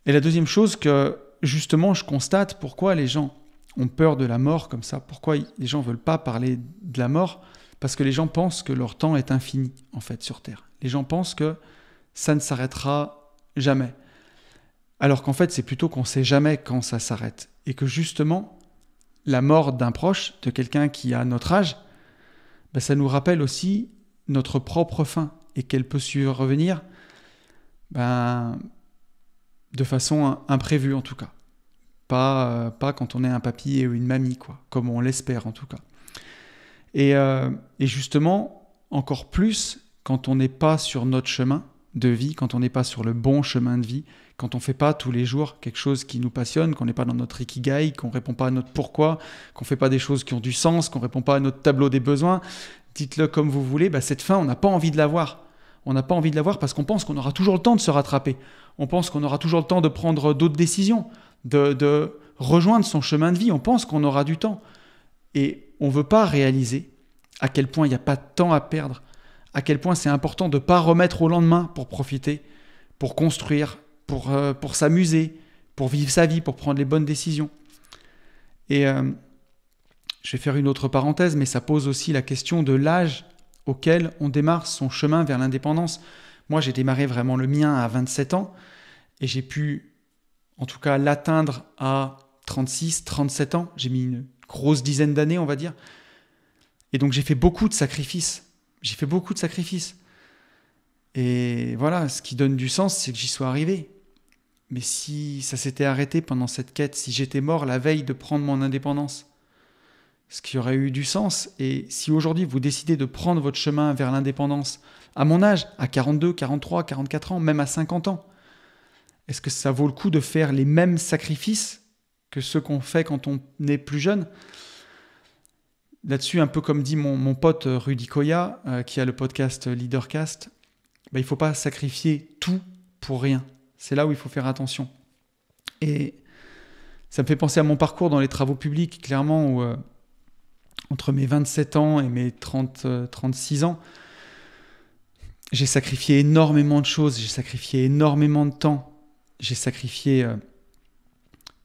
Et la deuxième chose que, justement, je constate pourquoi les gens ont peur de la mort comme ça, pourquoi les gens ne veulent pas parler de la mort, parce que les gens pensent que leur temps est infini, en fait, sur Terre. Les gens pensent que ça ne s'arrêtera jamais. Alors qu'en fait, c'est plutôt qu'on ne sait jamais quand ça s'arrête. Et que justement, la mort d'un proche, de quelqu'un qui a notre âge, ça nous rappelle aussi notre propre fin, et qu'elle peut survenir de façon imprévue en tout cas. Pas quand on est un papy ou une mamie, quoi, comme on l'espère en tout cas. Et justement, encore plus quand on n'est pas sur notre chemin de vie, quand on n'est pas sur le bon chemin de vie, quand on ne fait pas tous les jours quelque chose qui nous passionne, qu'on n'est pas dans notre ikigai, qu'on ne répond pas à notre pourquoi, qu'on ne fait pas des choses qui ont du sens, qu'on ne répond pas à notre tableau des besoins, dites-le comme vous voulez, cette fin, on n'a pas envie de l'avoir. On n'a pas envie de l'avoir parce qu'on pense qu'on aura toujours le temps de se rattraper. On pense qu'on aura toujours le temps de prendre d'autres décisions, de rejoindre son chemin de vie. On pense qu'on aura du temps. Et on ne veut pas réaliser à quel point il n'y a pas de temps à perdre, à quel point c'est important de ne pas remettre au lendemain pour profiter, pour construire, pour s'amuser, pour vivre sa vie, pour prendre les bonnes décisions. Et je vais faire une autre parenthèse, mais ça pose aussi la question de l'âge auquel on démarre son chemin vers l'indépendance. Moi, j'ai démarré vraiment le mien à 27 ans et j'ai pu, en tout cas, l'atteindre à 36, 37 ans. J'ai mis une grosse dizaine d'années, on va dire. Et donc, j'ai fait beaucoup de sacrifices. Et voilà, ce qui donne du sens, c'est que j'y sois arrivé. Mais si ça s'était arrêté pendant cette quête, si j'étais mort la veille de prendre mon indépendance, ce qui aurait eu du sens. Et si aujourd'hui vous décidez de prendre votre chemin vers l'indépendance à mon âge, à 42, 43, 44 ans, même à 50 ans, est-ce que ça vaut le coup de faire les mêmes sacrifices que ceux qu'on fait quand on est plus jeune? Là-dessus, un peu comme dit mon pote Rudy Koya, qui a le podcast Leadercast, il ne faut pas sacrifier tout pour rien. C'est là où il faut faire attention. Et ça me fait penser à mon parcours dans les travaux publics, clairement, où entre mes 27 ans et mes 36 ans, j'ai sacrifié énormément de choses, j'ai sacrifié énormément de temps, j'ai sacrifié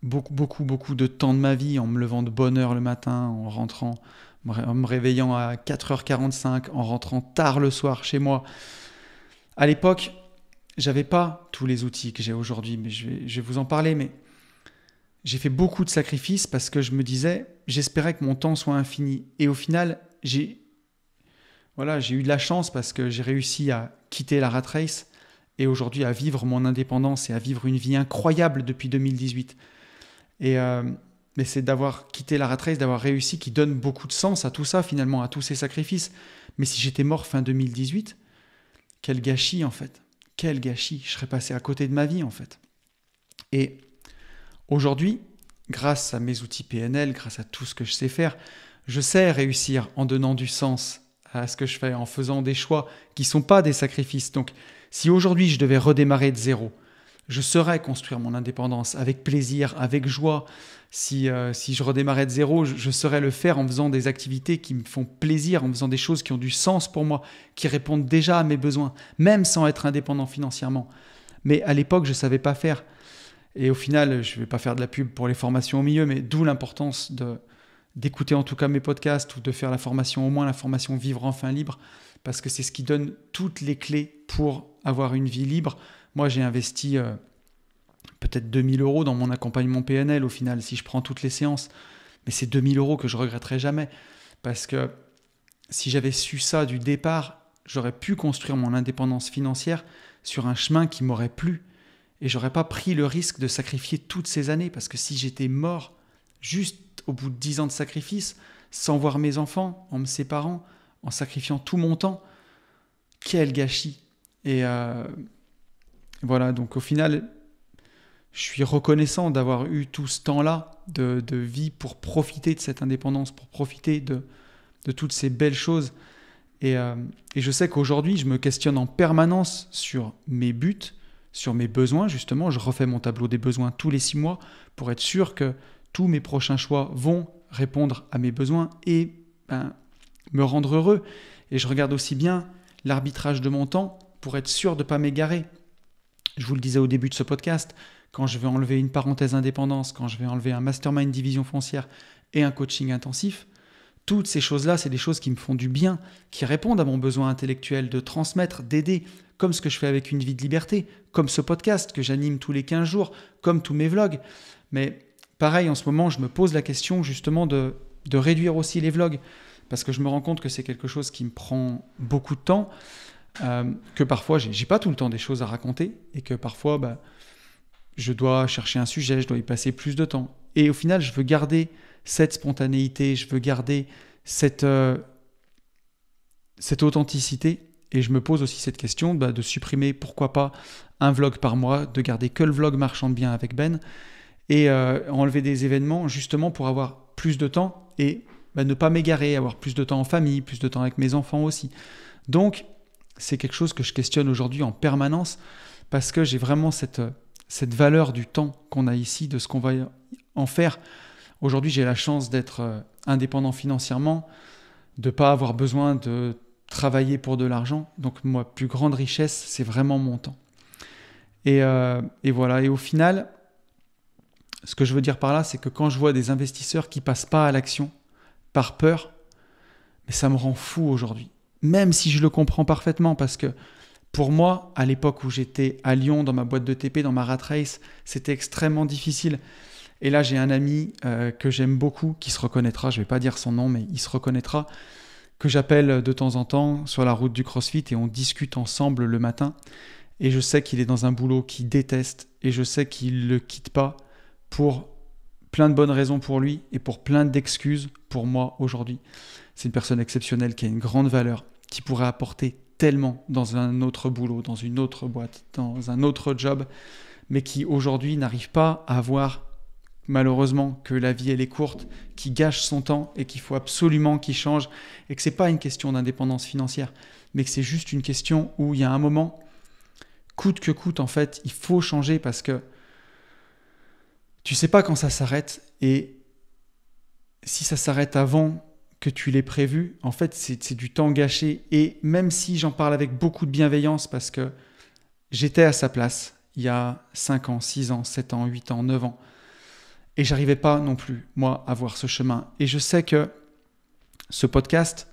beaucoup de temps de ma vie en me levant de bonne heure le matin, en me réveillant à 4h45, en rentrant tard le soir chez moi. À l'époque, j'avais pas tous les outils que j'ai aujourd'hui, mais je vais vous en parler, mais j'ai fait beaucoup de sacrifices parce que je me disais, j'espérais que mon temps soit infini. Et au final, j'ai eu de la chance parce que j'ai réussi à quitter la rat race et aujourd'hui à vivre mon indépendance et à vivre une vie incroyable depuis 2018. Mais c'est d'avoir quitté la rat race, d'avoir réussi qui donne beaucoup de sens à tout ça finalement, à tous ces sacrifices. Mais si j'étais mort fin 2018, quel gâchis en fait. Quel gâchis. Je serais passé à côté de ma vie en fait. Et aujourd'hui, grâce à mes outils PNL, grâce à tout ce que je sais faire, je sais réussir en donnant du sens à ce que je fais, en faisant des choix qui ne sont pas des sacrifices. Donc, si aujourd'hui je devais redémarrer de zéro, je saurais construire mon indépendance avec plaisir, avec joie. Si je redémarrais de zéro, je saurais le faire en faisant des activités qui me font plaisir, en faisant des choses qui ont du sens pour moi, qui répondent déjà à mes besoins, même sans être indépendant financièrement. Mais à l'époque, je ne savais pas faire. Et au final, je ne vais pas faire de la pub pour les formations au milieu, mais d'où l'importance d'écouter en tout cas mes podcasts ou de faire la formation, au moins la formation Vivre enfin libre, parce que c'est ce qui donne toutes les clés pour avoir une vie libre. Moi, j'ai investi peut-être 2000 € dans mon accompagnement PNL au final, si je prends toutes les séances. Mais c'est 2000 € que je regretterai jamais, parce que si j'avais su ça du départ, j'aurais pu construire mon indépendance financière sur un chemin qui m'aurait plu. Et j'aurais pas pris le risque de sacrifier toutes ces années, parce que si j'étais mort juste au bout de 10 ans de sacrifice, sans voir mes enfants, en me séparant, en sacrifiant tout mon temps, quel gâchis. Et voilà, donc au final, je suis reconnaissant d'avoir eu tout ce temps-là de vie pour profiter de cette indépendance, pour profiter de toutes ces belles choses. Et je sais qu'aujourd'hui, je me questionne en permanence sur mes buts, sur mes besoins, justement. Je refais mon tableau des besoins tous les 6 mois pour être sûr que tous mes prochains choix vont répondre à mes besoins et me rendre heureux. Et je regarde aussi bien l'arbitrage de mon temps pour être sûr de ne pas m'égarer. Je vous le disais au début de ce podcast, quand je vais enlever une parenthèse indépendance, quand je vais enlever un mastermind division foncière et un coaching intensif, toutes ces choses-là, c'est des choses qui me font du bien, qui répondent à mon besoin intellectuel de transmettre, d'aider, comme ce que je fais avec Une vie de liberté, comme ce podcast que j'anime tous les 15 jours, comme tous mes vlogs. Mais pareil, en ce moment, je me pose la question justement de réduire aussi les vlogs, parce que je me rends compte que c'est quelque chose qui me prend beaucoup de temps, que parfois, j'ai pas tout le temps des choses à raconter, et que parfois, je dois chercher un sujet, je dois y passer plus de temps. Et au final, je veux garder cette spontanéité, je veux garder cette authenticité. Et je me pose aussi cette question de supprimer, pourquoi pas, un vlog par mois, de garder que le vlog Marchande bien avec Ben, et enlever des événements justement pour avoir plus de temps et ne pas m'égarer, avoir plus de temps en famille, plus de temps avec mes enfants aussi. Donc, c'est quelque chose que je questionne aujourd'hui en permanence parce que j'ai vraiment cette valeur du temps qu'on a ici, de ce qu'on va en faire. Aujourd'hui, j'ai la chance d'être indépendant financièrement, de ne pas avoir besoin de travailler pour de l'argent. Donc, ma plus grande richesse, c'est vraiment mon temps. Et voilà. Et au final, ce que je veux dire par là, c'est que quand je vois des investisseurs qui ne passent pas à l'action par peur, mais ça me rend fou aujourd'hui. Même si je le comprends parfaitement, parce que pour moi, à l'époque où j'étais à Lyon, dans ma boîte de TP, dans ma rat race, c'était extrêmement difficile. Et là, j'ai un ami que j'aime beaucoup, qui se reconnaîtra, je ne vais pas dire son nom, mais il se reconnaîtra, que j'appelle de temps en temps sur la route du CrossFit et on discute ensemble le matin. Et je sais qu'il est dans un boulot qu'il déteste et je sais qu'il ne le quitte pas pour plein de bonnes raisons pour lui et pour plein d'excuses pour moi aujourd'hui. C'est une personne exceptionnelle qui a une grande valeur, qui pourrait apporter tellement dans un autre boulot, dans une autre boîte, dans un autre job, mais qui aujourd'hui n'arrive pas à voir, malheureusement, que la vie elle est courte, qui gâche son temps et qu'il faut absolument qu'il change, et que c'est pas une question d'indépendance financière, mais que c'est juste une question où il y a un moment, coûte que coûte, en fait, il faut changer parce que tu sais pas quand ça s'arrête, et si ça s'arrête avant que tu l'aies prévu, en fait, c'est du temps gâché. Et même si j'en parle avec beaucoup de bienveillance parce que j'étais à sa place il y a 5 ans, 6 ans, 7 ans, 8 ans, 9 ans, et j'arrivais pas non plus, moi, à voir ce chemin. Et je sais que ce podcast,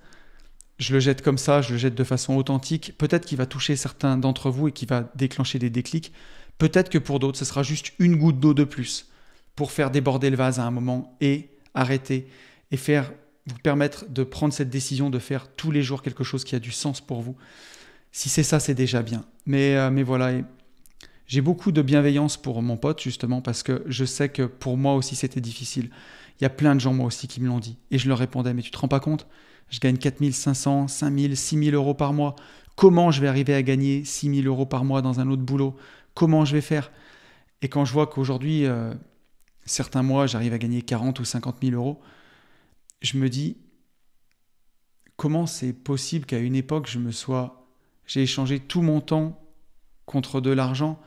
je le jette comme ça, je le jette de façon authentique. Peut-être qu'il va toucher certains d'entre vous et qu'il va déclencher des déclics. Peut-être que pour d'autres, ce sera juste une goutte d'eau de plus. pour faire déborder le vase à un moment et arrêter et vous permettre de prendre cette décision de faire tous les jours quelque chose qui a du sens pour vous. Si c'est ça, c'est déjà bien. Mais voilà, et j'ai beaucoup de bienveillance pour mon pote justement parce que je sais que pour moi aussi c'était difficile. Il y a plein de gens moi aussi qui me l'ont dit et je leur répondais, mais tu te rends pas compte ? Je gagne 4 500, 5 000, 6 000 euros par mois. Comment je vais arriver à gagner 6 000 euros par mois dans un autre boulot ? Comment je vais faire ? Et quand je vois qu'aujourd'hui, certains mois, j'arrive à gagner 40 ou 50 000 euros, je me dis, comment c'est possible qu'à une époque, j'ai échangé tout mon temps contre de l'argent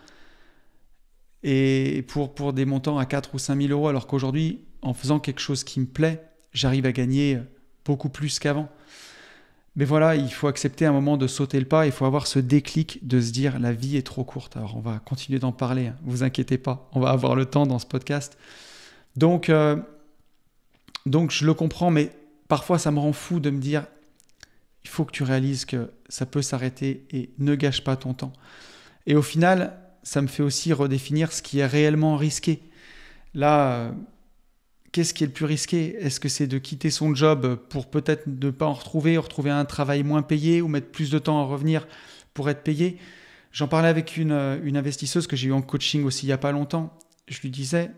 et pour des montants à 4 ou 5 000 euros, alors qu'aujourd'hui, en faisant quelque chose qui me plaît, j'arrive à gagner beaucoup plus qu'avant. Mais voilà, il faut accepter un moment de sauter le pas, il faut avoir ce déclic de se dire la vie est trop courte. Alors on va continuer d'en parler, hein, vous inquiétez pas, on va avoir le temps dans ce podcast. Donc je le comprends, mais parfois ça me rend fou de me dire il faut que tu réalises que ça peut s'arrêter et ne gâche pas ton temps. Et au final, ça me fait aussi redéfinir ce qui est réellement risqué. Là, qu'est-ce qui est le plus risqué ? Est-ce que c'est de quitter son job pour peut-être ne pas en retrouver un travail moins payé ou mettre plus de temps à revenir pour être payé ? J'en parlais avec une investisseuse que j'ai eue en coaching aussi il n'y a pas longtemps. Je lui disais,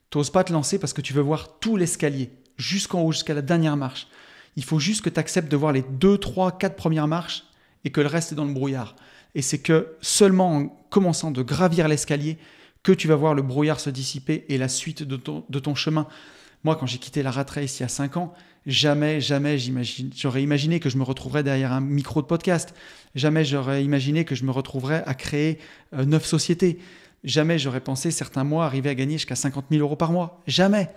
t'oses pas te lancer parce que tu veux voir tout l'escalier, jusqu'en haut, jusqu'à la dernière marche. Il faut juste que tu acceptes de voir les 2, 3, 4 premières marches et que le reste est dans le brouillard. Et c'est que seulement en commençant de gravir l'escalier que tu vas voir le brouillard se dissiper et la suite de ton chemin. Moi, quand j'ai quitté la rat race il y a 5 ans, jamais j'aurais imaginé que je me retrouverais derrière un micro de podcast. Jamais j'aurais imaginé que je me retrouverais à créer 9 sociétés. Jamais j'aurais pensé certains mois arriver à gagner jusqu'à 50 000 euros par mois. Jamais.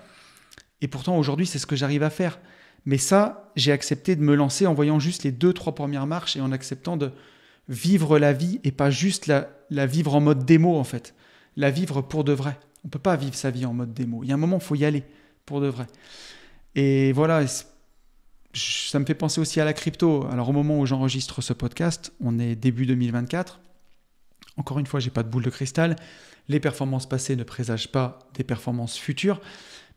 Et pourtant, aujourd'hui, c'est ce que j'arrive à faire. Mais ça, j'ai accepté de me lancer en voyant juste les 2-3 premières marches et en acceptant de vivre la vie et pas juste la vivre en mode démo, en fait. La vivre pour de vrai. On ne peut pas vivre sa vie en mode démo. Il y a un moment, il faut y aller pour de vrai. Et voilà, ça me fait penser aussi à la crypto. Alors au moment où j'enregistre ce podcast, on est début 2024. Encore une fois, je n'ai pas de boule de cristal. Les performances passées ne présagent pas des performances futures.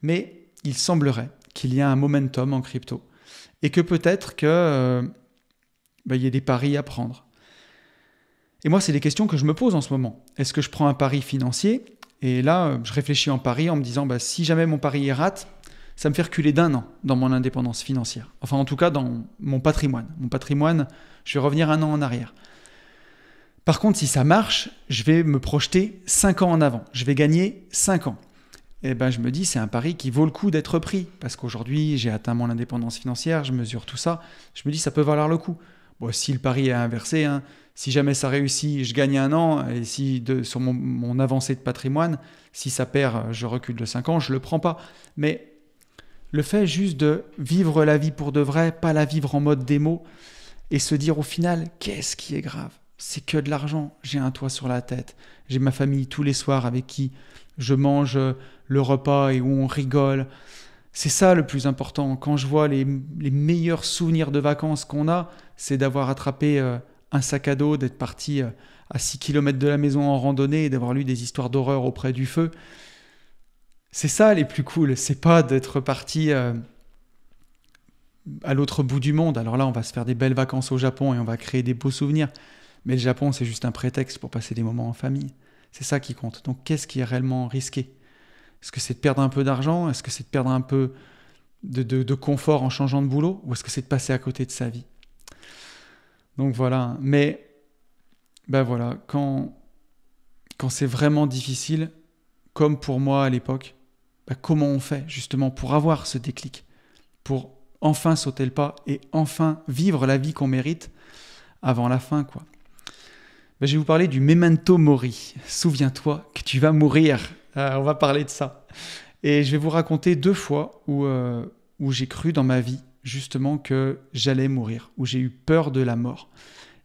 Mais il semblerait qu'il y a un momentum en crypto. Et que peut-être qu'il y ait des paris à prendre. Et moi, c'est des questions que je me pose en ce moment. Est-ce que je prends un pari financier ? Et là, je réfléchis en pari en me disant, si jamais mon pari est rate, ça me fait reculer d'1 an dans mon indépendance financière. Enfin, en tout cas, dans mon patrimoine. Mon patrimoine, je vais revenir 1 an en arrière. Par contre, si ça marche, je vais me projeter 5 ans en avant. Je vais gagner 5 ans. Et je me dis, c'est un pari qui vaut le coup d'être pris. Parce qu'aujourd'hui, j'ai atteint mon indépendance financière, je mesure tout ça. Je me dis, ça peut valoir le coup. Bon, si le pari est inversé, si jamais ça réussit, je gagne 1 an. Et si sur mon avancée de patrimoine, si ça perd, je recule de 5 ans, je ne le prends pas. Mais le fait juste de vivre la vie pour de vrai, pas la vivre en mode démo, et se dire au final, qu'est-ce qui est grave ? C'est que de l'argent. J'ai un toit sur la tête. J'ai ma famille tous les soirs avec qui je mange le repas et où on rigole. C'est ça le plus important. Quand je vois les meilleurs souvenirs de vacances qu'on a, c'est d'avoir attrapé un sac à dos, d'être parti à 6 km de la maison en randonnée et d'avoir lu des histoires d'horreur auprès du feu. C'est ça les plus cool. C'est pas d'être parti à l'autre bout du monde. Alors là, on va se faire des belles vacances au Japon et on va créer des beaux souvenirs. Mais le Japon, c'est juste un prétexte pour passer des moments en famille. C'est ça qui compte. Donc, qu'est-ce qui est réellement risqué ? Est-ce que c'est de perdre un peu d'argent ? Est-ce que c'est de perdre un peu de confort en changeant de boulot ? Ou est-ce que c'est de passer à côté de sa vie ? Donc voilà. Mais, voilà, quand c'est vraiment difficile, comme pour moi à l'époque, comment on fait justement pour avoir ce déclic ? Pour enfin sauter le pas et enfin vivre la vie qu'on mérite avant la fin, quoi. Je vais vous parler du memento mori. Souviens-toi que tu vas mourir. On va parler de ça. Et je vais vous raconter 2 fois où j'ai cru dans ma vie justement que j'allais mourir, où j'ai eu peur de la mort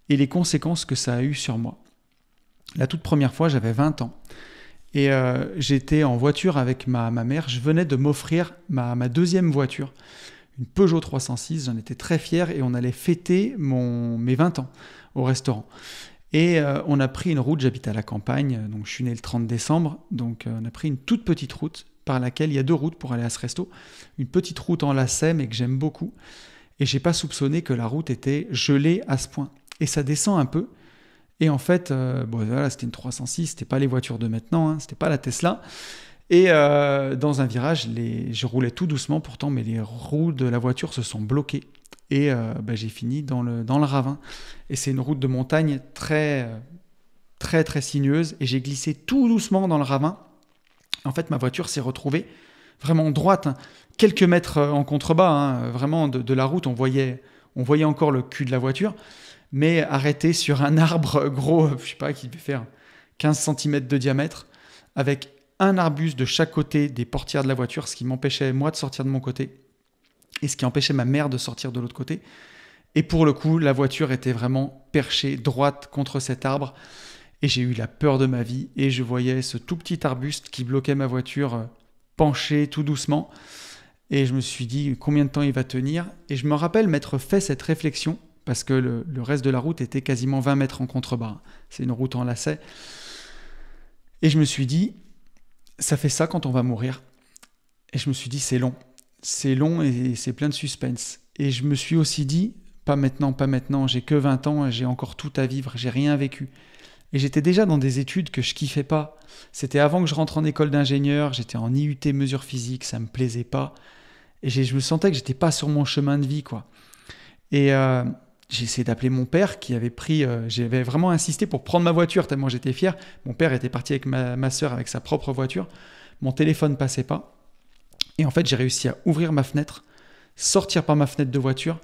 et les conséquences que ça a eu sur moi. La toute première fois, j'avais 20 ans et j'étais en voiture avec ma mère. Je venais de m'offrir ma 2e voiture, une Peugeot 306. J'en étais très fier et on allait fêter mes 20 ans au restaurant. Et on a pris une route, j'habite à la campagne, donc je suis né le 30 décembre, donc on a pris une toute petite route par laquelle il y a 2 routes pour aller à ce resto. Une petite route en lacet, mais que j'aime beaucoup. Et j'ai pas soupçonné que la route était gelée à ce point. Et ça descend un peu. Et en fait, voilà, c'était une 306, c'était pas les voitures de maintenant, hein, c'était pas la Tesla. Et dans un virage, je roulais tout doucement pourtant, mais les roues de la voiture se sont bloquées. Et j'ai fini dans le ravin. Et c'est une route de montagne très, très, très sinueuse. Et j'ai glissé tout doucement dans le ravin. En fait, ma voiture s'est retrouvée vraiment droite, hein, quelques mètres en contrebas, hein, vraiment de la route. On voyait encore le cul de la voiture, mais arrêtée sur un arbre gros, je sais pas, qui devait faire 15 cm de diamètre, avec un arbuste de chaque côté des portières de la voiture, ce qui m'empêchait, moi, de sortir de mon côté. Et ce qui empêchait ma mère de sortir de l'autre côté. Et pour le coup, la voiture était vraiment perchée droite contre cet arbre. Et j'ai eu la peur de ma vie. Et je voyais ce tout petit arbuste qui bloquait ma voiture pencher tout doucement. Et je me suis dit, combien de temps il va tenir? Et je me rappelle m'être fait cette réflexion, parce que le reste de la route était quasiment 20 mètres en contrebas. C'est une route en lacet. Et je me suis dit, ça fait ça quand on va mourir. Et je me suis dit, c'est long. C'est long et c'est plein de suspense. Et je me suis aussi dit, pas maintenant, j'ai que 20 ans, j'ai encore tout à vivre, j'ai rien vécu. Et j'étais déjà dans des études que je kiffais pas. C'était avant que je rentre en école d'ingénieur, j'étais en IUT mesures physiques, ça me plaisait pas. Et je me sentais que j'étais pas sur mon chemin de vie, quoi. Et j'ai essayé d'appeler mon père qui avait pris, j'avais vraiment insisté pour prendre ma voiture tellement j'étais fier. Mon père était parti avec ma sœur avec sa propre voiture. Mon téléphone passait pas. Et en fait, j'ai réussi à ouvrir ma fenêtre, sortir par ma fenêtre de voiture,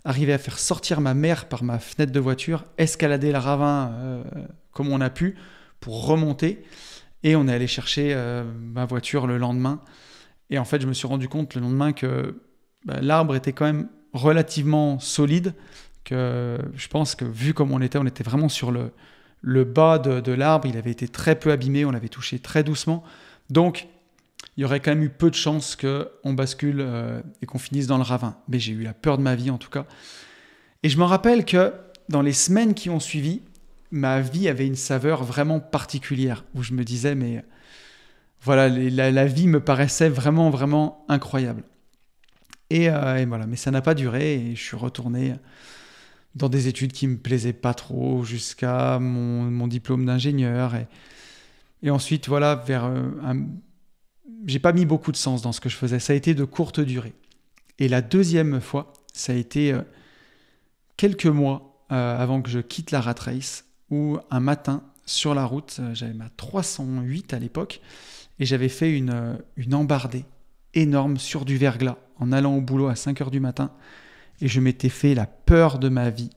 arriver à faire sortir ma mère par ma fenêtre de voiture, escalader le ravin comme on a pu pour remonter. Et on est allé chercher ma voiture le lendemain. Et en fait, je me suis rendu compte le lendemain que l'arbre était quand même relativement solide, que je pense que vu comme on était vraiment sur le bas de l'arbre, il avait été très peu abîmé, on l'avait touché très doucement. Donc, il y aurait quand même eu peu de chances qu'on bascule et qu'on finisse dans le ravin. Mais j'ai eu la peur de ma vie en tout cas. Et je me rappelle que dans les semaines qui ont suivi, ma vie avait une saveur vraiment particulière, où je me disais, mais voilà, la vie me paraissait vraiment, vraiment incroyable. Et voilà, mais ça n'a pas duré et je suis retourné dans des études qui me plaisaient pas trop jusqu'à mon diplôme d'ingénieur. Et ensuite, voilà, j'ai pas mis beaucoup de sens dans ce que je faisais. Ça a été de courte durée. Et la deuxième fois, ça a été quelques mois avant que je quitte la rat race, où un matin, sur la route, j'avais ma 308 à l'époque, et j'avais fait une embardée énorme sur du verglas en allant au boulot à 5h du matin. Et je m'étais fait la peur de ma vie.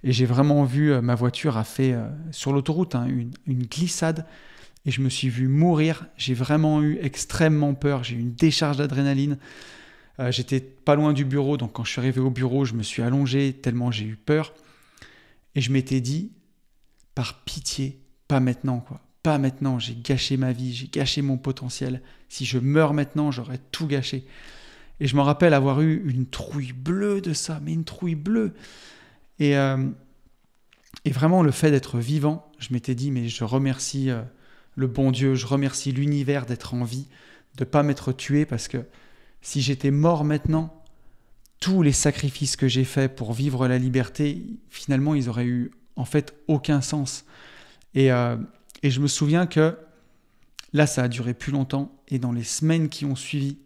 Et j'ai vraiment vu, ma voiture a fait, sur l'autoroute, une glissade. Et je me suis vu mourir. J'ai vraiment eu extrêmement peur. J'ai eu une décharge d'adrénaline. J'étais pas loin du bureau. Donc quand je suis arrivé au bureau, je me suis allongé tellement j'ai eu peur. Et je m'étais dit, par pitié, pas maintenant, quoi. Pas maintenant. J'ai gâché ma vie. J'ai gâché mon potentiel. Si je meurs maintenant, j'aurais tout gâché. Et je me rappelle avoir eu une trouille bleue de ça. Mais une trouille bleue. Et vraiment, le fait d'être vivant, je m'étais dit, mais je remercie le bon Dieu, je remercie l'univers d'être en vie, de ne pas m'être tué, parce que si j'étais mort maintenant, tous les sacrifices que j'ai faits pour vivre la liberté, finalement, ils auraient eu en fait aucun sens. Et je me souviens que là, ça a duré plus longtemps, et dans les semaines qui ont suivi,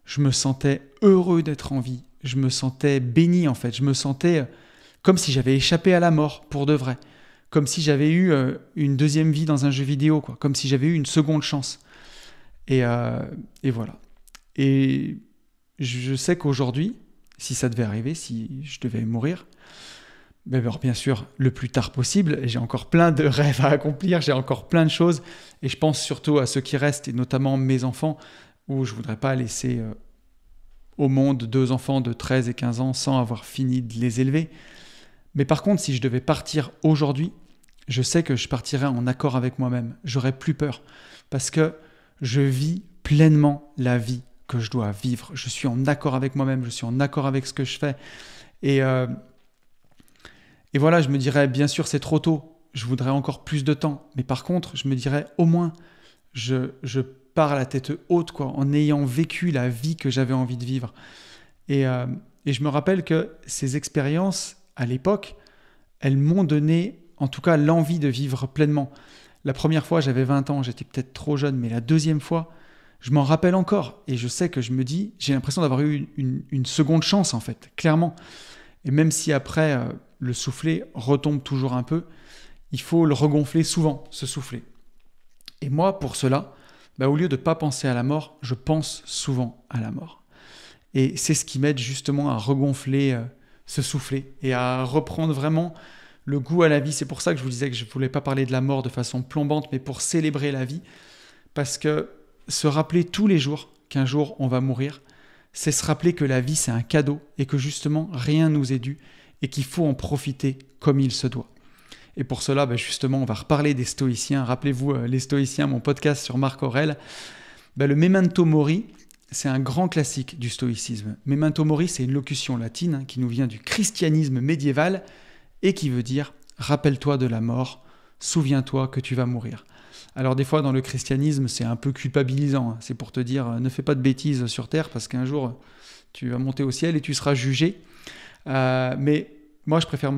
je me sentais heureux d'être en vie, je me sentais béni en fait, je me sentais comme si j'avais échappé à la mort pour de vrai, comme si j'avais eu une deuxième vie dans un jeu vidéo, quoi, comme si j'avais eu une seconde chance. Et voilà. Et je sais qu'aujourd'hui, si ça devait arriver, si je devais mourir, alors bien sûr, le plus tard possible, j'ai encore plein de rêves à accomplir, j'ai encore plein de choses, et je pense surtout à ceux qui restent, et notamment mes enfants, où je ne voudrais pas laisser au monde 2 enfants de 13 et 15 ans sans avoir fini de les élever. Mais par contre, si je devais partir aujourd'hui, je sais que je partirais en accord avec moi-même. J'aurais plus peur parce que je vis pleinement la vie que je dois vivre. Je suis en accord avec moi-même, je suis en accord avec ce que je fais. Et voilà, je me dirais, bien sûr, c'est trop tôt. je voudrais encore plus de temps. Mais par contre, je me dirais au moins, je pars à la tête haute, quoi, en ayant vécu la vie que j'avais envie de vivre. Et je me rappelle que ces expériences, à l'époque, elles m'ont donné, en tout cas, l'envie de vivre pleinement. La première fois, j'avais 20 ans, j'étais peut-être trop jeune, mais la deuxième fois, je m'en rappelle encore. Et je sais que je me dis, j'ai l'impression d'avoir eu une seconde chance, en fait, clairement. Et même si après, le soufflet retombe toujours un peu, il faut le regonfler souvent, ce soufflet. Et moi, pour cela, au lieu de ne pas penser à la mort, je pense souvent à la mort. Et c'est ce qui m'aide justement à regonfler ce soufflet et à reprendre vraiment le goût à la vie. C'est pour ça que je vous disais que je ne voulais pas parler de la mort de façon plombante, mais pour célébrer la vie. Parce que se rappeler tous les jours qu'un jour on va mourir, c'est se rappeler que la vie c'est un cadeau et que justement rien nous est dû et qu'il faut en profiter comme il se doit. Et pour cela, justement, on va reparler des stoïciens. Rappelez-vous, les stoïciens, mon podcast sur Marc Aurèle. Le memento mori, c'est un grand classique du stoïcisme. Memento mori, c'est une locution latine qui nous vient du christianisme médiéval et qui veut dire « rappelle-toi de la mort, souviens-toi que tu vas mourir ». Alors des fois, dans le christianisme, c'est un peu culpabilisant. C'est pour te dire « ne fais pas de bêtises sur terre parce qu'un jour, tu vas monter au ciel et tu seras jugé ». Mais moi, je préfère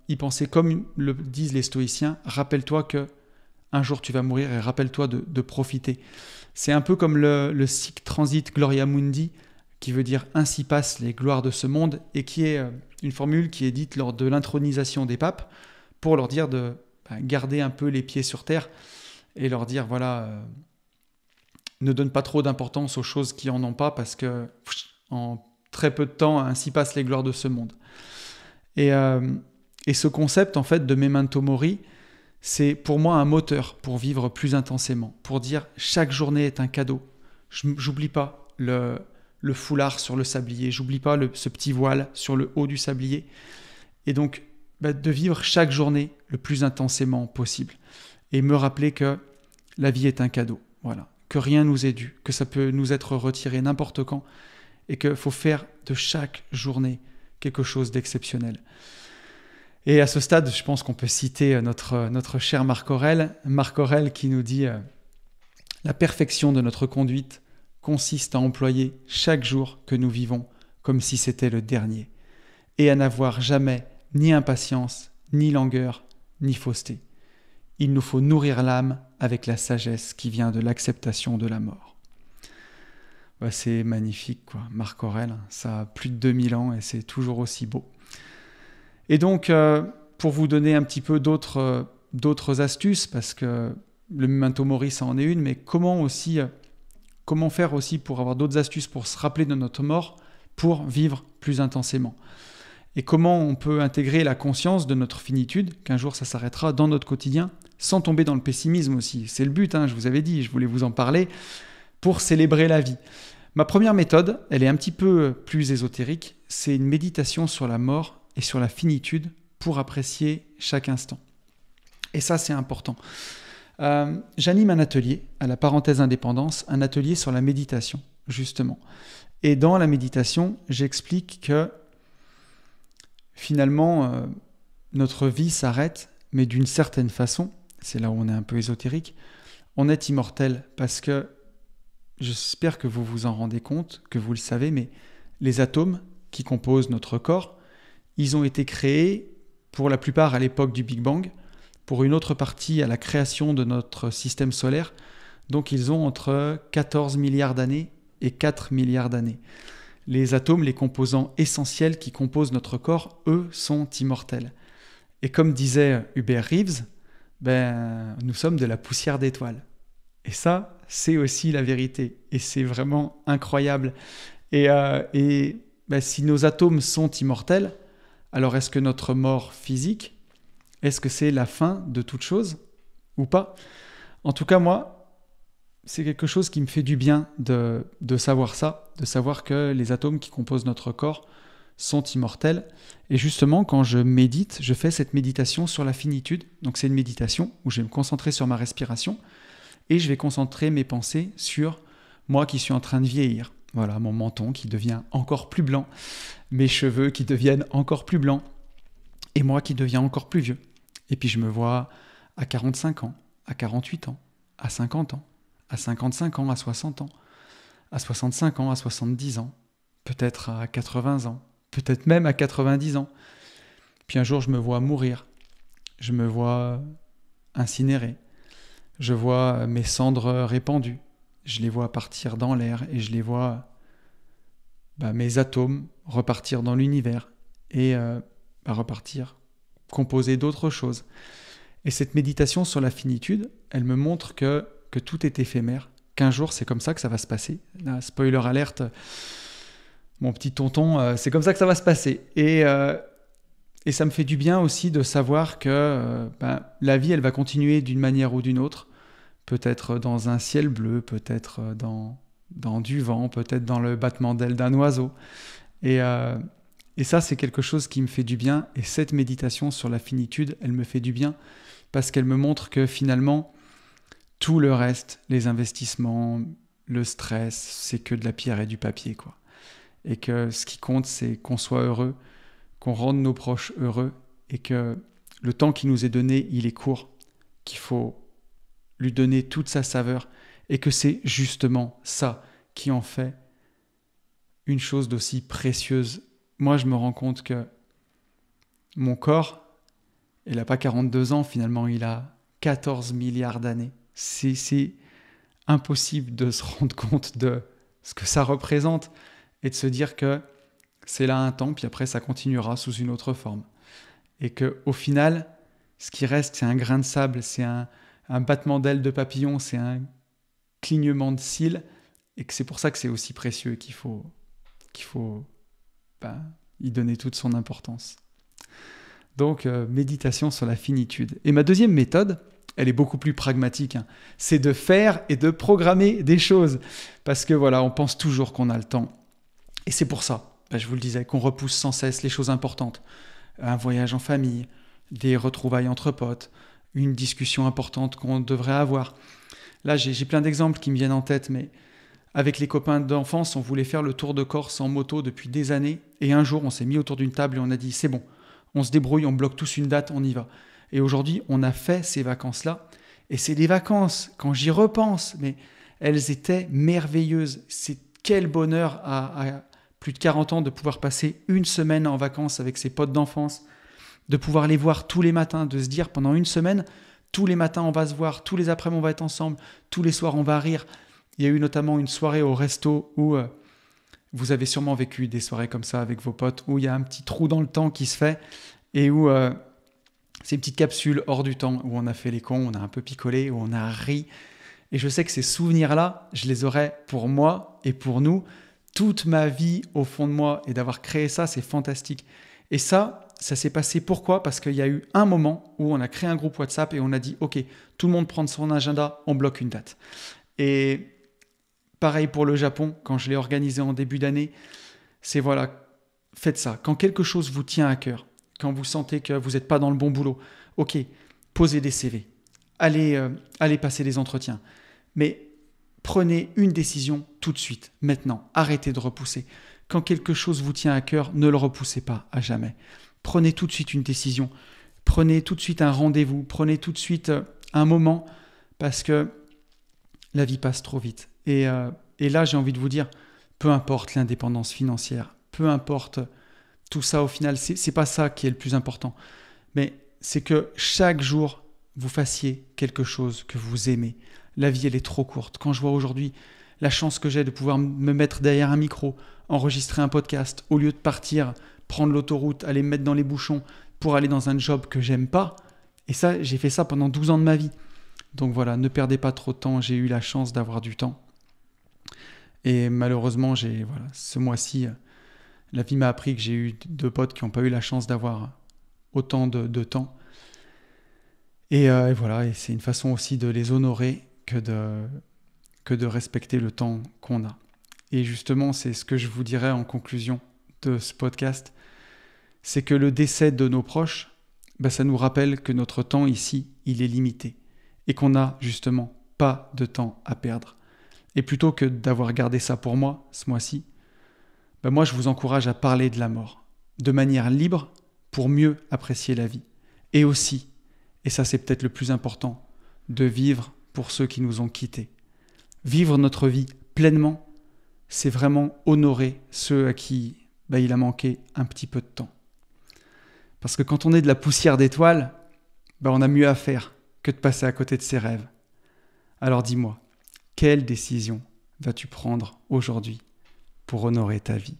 y penser comme le disent les stoïciens, rappelle-toi que un jour tu vas mourir et rappelle-toi de profiter. C'est un peu comme le sic transit gloria mundi, qui veut dire ainsi passent les gloires de ce monde, et qui est une formule qui est dite lors de l'intronisation des papes, pour leur dire de garder un peu les pieds sur terre, et leur dire ne donne pas trop d'importance aux choses qui en ont pas, parce que en très peu de temps, ainsi passent les gloires de ce monde. Et ce concept, en fait, de memento mori, c'est pour moi un moteur pour vivre plus intensément, pour dire chaque journée est un cadeau. J'oublie pas le foulard sur le sablier, j'oublie pas ce petit voile sur le haut du sablier. Et donc, de vivre chaque journée le plus intensément possible. Et me rappeler que la vie est un cadeau, voilà, que rien nous est dû, que ça peut nous être retiré n'importe quand, et qu'il faut faire de chaque journée quelque chose d'exceptionnel. Et à ce stade, je pense qu'on peut citer notre cher Marc Aurèle. Marc Aurèle qui nous dit « La perfection de notre conduite consiste à employer chaque jour que nous vivons comme si c'était le dernier, et à n'avoir jamais ni impatience, ni langueur, ni fausseté. Il nous faut nourrir l'âme avec la sagesse qui vient de l'acceptation de la mort. » C'est magnifique, quoi. Marc Aurèle, ça a plus de 2000 ans et c'est toujours aussi beau. Et donc, pour vous donner un petit peu d'autres astuces, parce que le memento mori, ça en est une, mais comment faire aussi pour avoir d'autres astuces pour se rappeler de notre mort, pour vivre plus intensément. Et comment on peut intégrer la conscience de notre finitude, qu'un jour ça s'arrêtera dans notre quotidien, sans tomber dans le pessimisme aussi. C'est le but, je vous avais dit, je voulais vous en parler, pour célébrer la vie. Ma première méthode, elle est un petit peu plus ésotérique, c'est une méditation sur la mort et sur la finitude pour apprécier chaque instant. Et ça, c'est important. J'anime un atelier à la parenthèse indépendance, un atelier sur la méditation, justement. Et dans la méditation, j'explique que finalement, notre vie s'arrête, mais d'une certaine façon, c'est là où on est un peu ésotérique, on est immortel parce que, j'espère que vous vous en rendez compte, que vous le savez, mais les atomes qui composent notre corps, ils ont été créés pour la plupart à l'époque du Big Bang, pour une autre partie à la création de notre système solaire. Donc ils ont entre 14 milliards d'années et 4 milliards d'années. Les atomes, les composants essentiels qui composent notre corps, eux, sont immortels. Et comme disait Hubert Reeves, nous sommes de la poussière d'étoiles. Et ça, c'est aussi la vérité. Et c'est vraiment incroyable. Et si nos atomes sont immortels, alors est-ce que notre mort physique, est-ce que c'est la fin de toute chose ou pas? En tout cas, moi, c'est quelque chose qui me fait du bien de savoir ça, de savoir que les atomes qui composent notre corps sont immortels. Et justement, quand je médite, je fais cette méditation sur la finitude. Donc c'est une méditation où je vais me concentrer sur ma respiration et je vais concentrer mes pensées sur moi qui suis en train de vieillir. Voilà, mon menton qui devient encore plus blanc, mes cheveux qui deviennent encore plus blancs et moi qui deviens encore plus vieux. Et puis je me vois à 45 ans, à 48 ans, à 50 ans, à 55 ans, à 60 ans, à 65 ans, à 70 ans, peut-être à 80 ans, peut-être même à 90 ans. Puis un jour, je me vois mourir, je me vois incinéré, je vois mes cendres répandues, je les vois partir dans l'air et je les vois, mes atomes repartir dans l'univers et repartir composer d'autres choses. Et cette méditation sur la finitude, elle me montre que tout est éphémère, qu'un jour c'est comme ça que ça va se passer. Là, spoiler alerte, mon petit tonton, c'est comme ça que ça va se passer. Et ça me fait du bien aussi de savoir que la vie, elle va continuer d'une manière ou d'une autre, peut-être dans un ciel bleu, peut-être dans du vent, peut-être dans le battement d'aile d'un oiseau. Et ça, c'est quelque chose qui me fait du bien. Et cette méditation sur la finitude, elle me fait du bien parce qu'elle me montre que finalement, tout le reste, les investissements, le stress, c'est que de la pierre et du papier, quoi. Et que ce qui compte, c'est qu'on soit heureux, qu'on rende nos proches heureux et que le temps qui nous est donné, il est court, qu'il faut lui donner toute sa saveur et que c'est justement ça qui en fait une chose d'aussi précieuse. Moi, je me rends compte que mon corps, il n'a pas 42 ans, finalement, il a 14 milliards d'années. C'est impossible de se rendre compte de ce que ça représente et de se dire que c'est là un temps, puis après ça continuera sous une autre forme. Et qu'au final, ce qui reste, c'est un grain de sable, c'est un battement d'ailes de papillon, c'est un clignement de cils, et que c'est pour ça que c'est aussi précieux, qu'il faut y donner toute son importance. Donc, méditation sur la finitude. Et ma deuxième méthode, elle est beaucoup plus pragmatique, hein. C'est de faire et de programmer des choses. Parce que voilà, on pense toujours qu'on a le temps. Et c'est pour ça, je vous le disais, qu'on repousse sans cesse les choses importantes. Un voyage en famille, des retrouvailles entre potes, une discussion importante qu'on devrait avoir. Là, j'ai plein d'exemples qui me viennent en tête, mais avec les copains d'enfance, on voulait faire le tour de Corse en moto depuis des années. Et un jour, on s'est mis autour d'une table et on a dit, c'est bon, on se débrouille, on bloque tous une date, on y va. Et aujourd'hui, on a fait ces vacances-là. Et c'est des vacances, quand j'y repense, mais elles étaient merveilleuses. C'est quel bonheur à plus de 40 ans de pouvoir passer une semaine en vacances avec ses potes d'enfance, de pouvoir les voir tous les matins, de se dire pendant une semaine, tous les matins on va se voir, tous les après-midi on va être ensemble, tous les soirs on va rire. Il y a eu notamment une soirée au resto où vous avez sûrement vécu des soirées comme ça avec vos potes, où il y a un petit trou dans le temps qui se fait et où c'est une petite capsule hors du temps, où on a fait les cons, on a un peu picolé, où on a ri. Et je sais que ces souvenirs-là, je les aurai pour moi et pour nous toute ma vie au fond de moi. Et d'avoir créé ça, c'est fantastique. Et ça s'est passé pourquoi ? Parce qu'il y a eu un moment où on a créé un groupe WhatsApp et on a dit « Ok, tout le monde prend son agenda, on bloque une date. » Et pareil pour le Japon, quand je l'ai organisé en début d'année, c'est voilà, faites ça. Quand quelque chose vous tient à cœur, quand vous sentez que vous n'êtes pas dans le bon boulot, ok, posez des CV, allez passer des entretiens. Mais prenez une décision tout de suite, maintenant. Arrêtez de repousser. Quand quelque chose vous tient à cœur, ne le repoussez pas à jamais. Prenez tout de suite une décision. Prenez tout de suite un rendez-vous. Prenez tout de suite un moment parce que la vie passe trop vite. Et là, j'ai envie de vous dire, peu importe l'indépendance financière, peu importe tout ça au final, c'est pas ça qui est le plus important. Mais c'est que chaque jour, vous fassiez quelque chose que vous aimez. La vie, elle est trop courte. Quand je vois aujourd'hui la chance que j'ai de pouvoir me mettre derrière un micro, enregistrer un podcast, au lieu de partir, prendre l'autoroute, aller me mettre dans les bouchons pour aller dans un job que j'aime pas. Et ça, j'ai fait ça pendant 12 ans de ma vie. Donc voilà, ne perdez pas trop de temps. J'ai eu la chance d'avoir du temps. Et malheureusement, ce mois-ci, la vie m'a appris que j'ai eu 2 potes qui n'ont pas eu la chance d'avoir autant de temps. Et voilà, et c'est une façon aussi de les honorer que de respecter le temps qu'on a. Et justement, c'est ce que je vous dirais en conclusion de ce podcast, c'est que le décès de nos proches, ça nous rappelle que notre temps ici, il est limité et qu'on n'a justement pas de temps à perdre. Et plutôt que d'avoir gardé ça pour moi ce mois-ci, moi je vous encourage à parler de la mort de manière libre pour mieux apprécier la vie. Et aussi, et ça c'est peut-être le plus important, de vivre pour ceux qui nous ont quittés. Vivre notre vie pleinement, c'est vraiment honorer ceux à qui il a manqué un petit peu de temps. Parce que quand on est de la poussière d'étoiles, on a mieux à faire que de passer à côté de ses rêves. Alors dis-moi, quelle décision vas-tu prendre aujourd'hui pour honorer ta vie?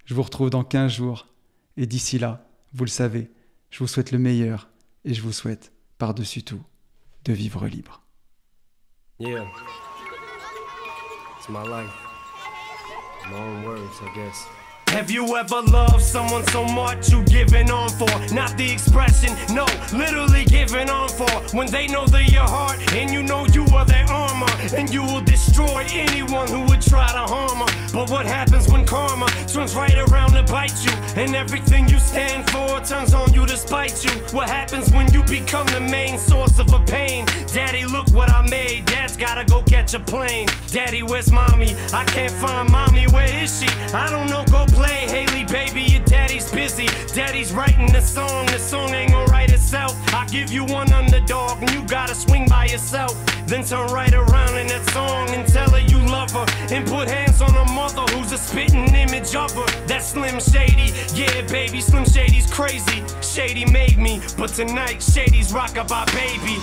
Je vous retrouve dans 15 jours et d'ici là, vous le savez, je vous souhaite le meilleur et je vous souhaite, par-dessus tout, de vivre libre. Yeah, it's my life. My own words, I guess. Have you ever loved someone so much you giving on for? Not the expression, no, literally giving on for. When they know they're your heart and you know you are their armor, and you will destroy anyone who would try to harm her. But what happens when karma turns right around to bite you, and everything you stand for turns on you to spite you? What happens when you become the main source of a pain? Daddy, look what I made. Dad's gotta go catch a plane. Daddy, where's mommy? I can't find mommy. Where is she? I don't know, go play. Haley, baby, your daddy's busy. Daddy's writing the song ain't gonna write itself. I give you one underdog and you gotta swing by yourself. Then turn right around in that song and tell her you love her, and put hands on her mother who's a spitting image of her. That's Slim Shady, yeah baby, Slim Shady's crazy. Shady made me, but tonight Shady's rockabye baby.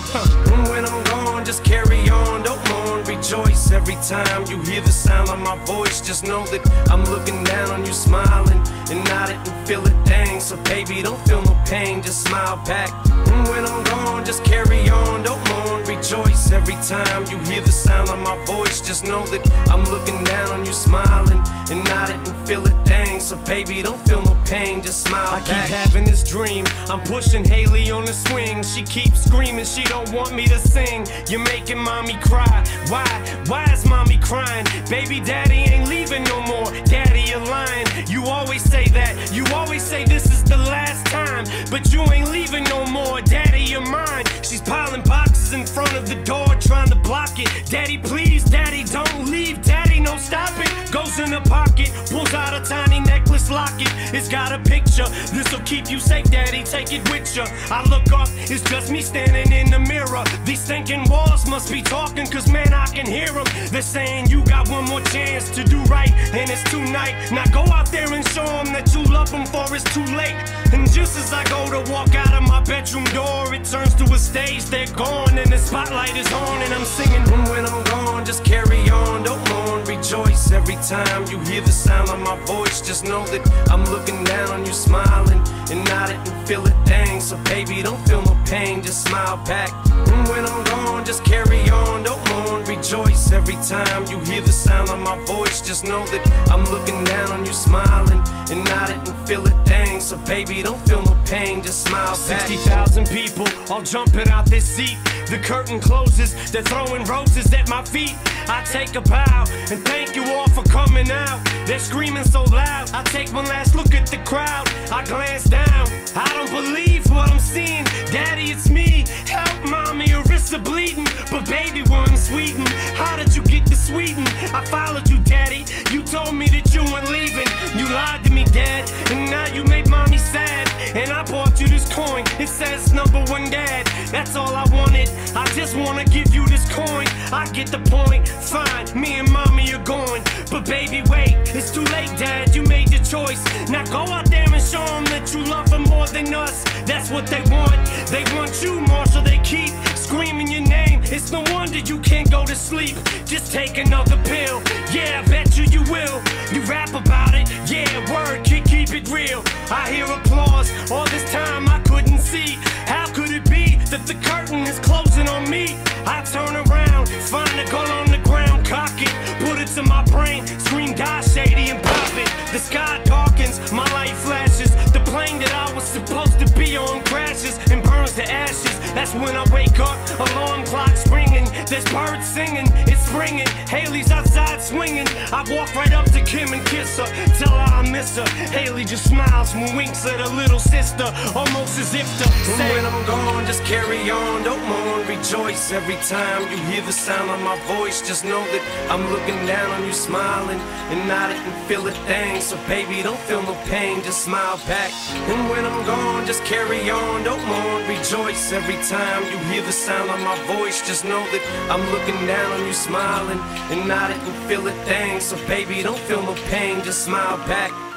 And when I'm gone, just carry on, don't mourn, rejoice. Every time you hear the sound of my voice, just know that I'm looking down on you, smiling and nodding and feel it, dang. So baby, don't feel no pain, just smile back. And when I'm gone, just carry on, don't mourn, rejoice. Every time you hear the sound of my voice, just know that I'm looking down on you, smiling and nodding and feel it, dang. So baby, don't feel no pain, just smile back. I keep having this dream, I'm pushing Haley on the swing. She keeps screaming, she don't want me to sing. You're making mommy cry, why is mommy crying? Baby, daddy ain't leaving no more, daddy, you're lying. You always say that, you always say this is the last time, but you ain't leaving no more, daddy, you're mine. She's piling boxes in front of the door, trying to block it. Daddy, please, daddy, don't leave, daddy, no, stop it. Goes in the pocket, pulls out a tiny necklace locket. It's got a picture, this'll keep you safe, daddy, take it with you. I look up, it's just me standing in the mirror. These thinking walls must be talking, cause man, I can hear them. They're saying you got one more chance to do right, and it's tonight. Now go out there and show them that you love them, for it's too late. And just as I go to walk out of my bedroom door, it turns to a stage, they're gone, and the spotlight is on, and I'm singing. And when I'm gone, just carry on, don't mourn, rejoice. Every time you hear the sound of my voice, just know that I'm looking down on you, smiling and nodding and feel it, dang. So baby, don't feel no pain, just smile back. And when I'm gone, just carry on, don't mourn, rejoice. Every time you hear the sound of my voice, just know that I'm looking down on you, smiling and nodding and feel it, dang. So baby, don't feel no pain, just smile back. 60,000 people all jumping out this seat. The curtain closes, they're throwing roses at my feet. I take a bow and thank you all for coming out. They're screaming so loud, I take one last look at the crowd. I glance down, I don't believe what I'm seeing. Daddy, it's me, help mommy, her wrists are bleeding. But baby, we're in Sweden, how did you get to Sweden? I followed you, daddy, you told me that you weren't leaving. You lied to me, dad, and now you made mommy sad. And I bought you this coin, it says #1 dad. That's all I wanted, I just wanna give you this coin. I get the point, fine, me and mommy are going. But baby, wait, it's too late, dad, you made your choice. Now go out there and show them that you love them more than us. That's what they want you, Marshall, they keep screaming your name. It's no wonder you can't go to sleep, just take another pill. Yeah, I bet you will, you rap about it, yeah, word, keep it real. I hear applause, all this time I couldn't see. How could it be that the curtain is closing on me? I turn around, find a gun on the ground, cock it, put it to my brain, scream die Shady and pop it. The sky darkens, my light flashes, the plane that I was supposed to be on crashes and burns to ashes. That's when I wake up, alarm clock's ringing, there's birds singing, it's springing. Haley's outside swinging. I walk right up to Kim and kiss her, tell her I miss her. Haley just smiles and winks at her little sister, almost as if to say, when I'm gone, just carry on, don't mourn, rejoice. Every time you hear the sound of my voice, just know that I'm looking down on you, smiling and nodding and feel a thing. So baby, don't feel no pain, just smile back. And when I'm gone, just carry on, don't mourn, rejoice. Every time you hear the sound of my voice, just know that I'm looking down on you, smiling and nodding and feel a thing. So baby, don't feel no pain, just smile back.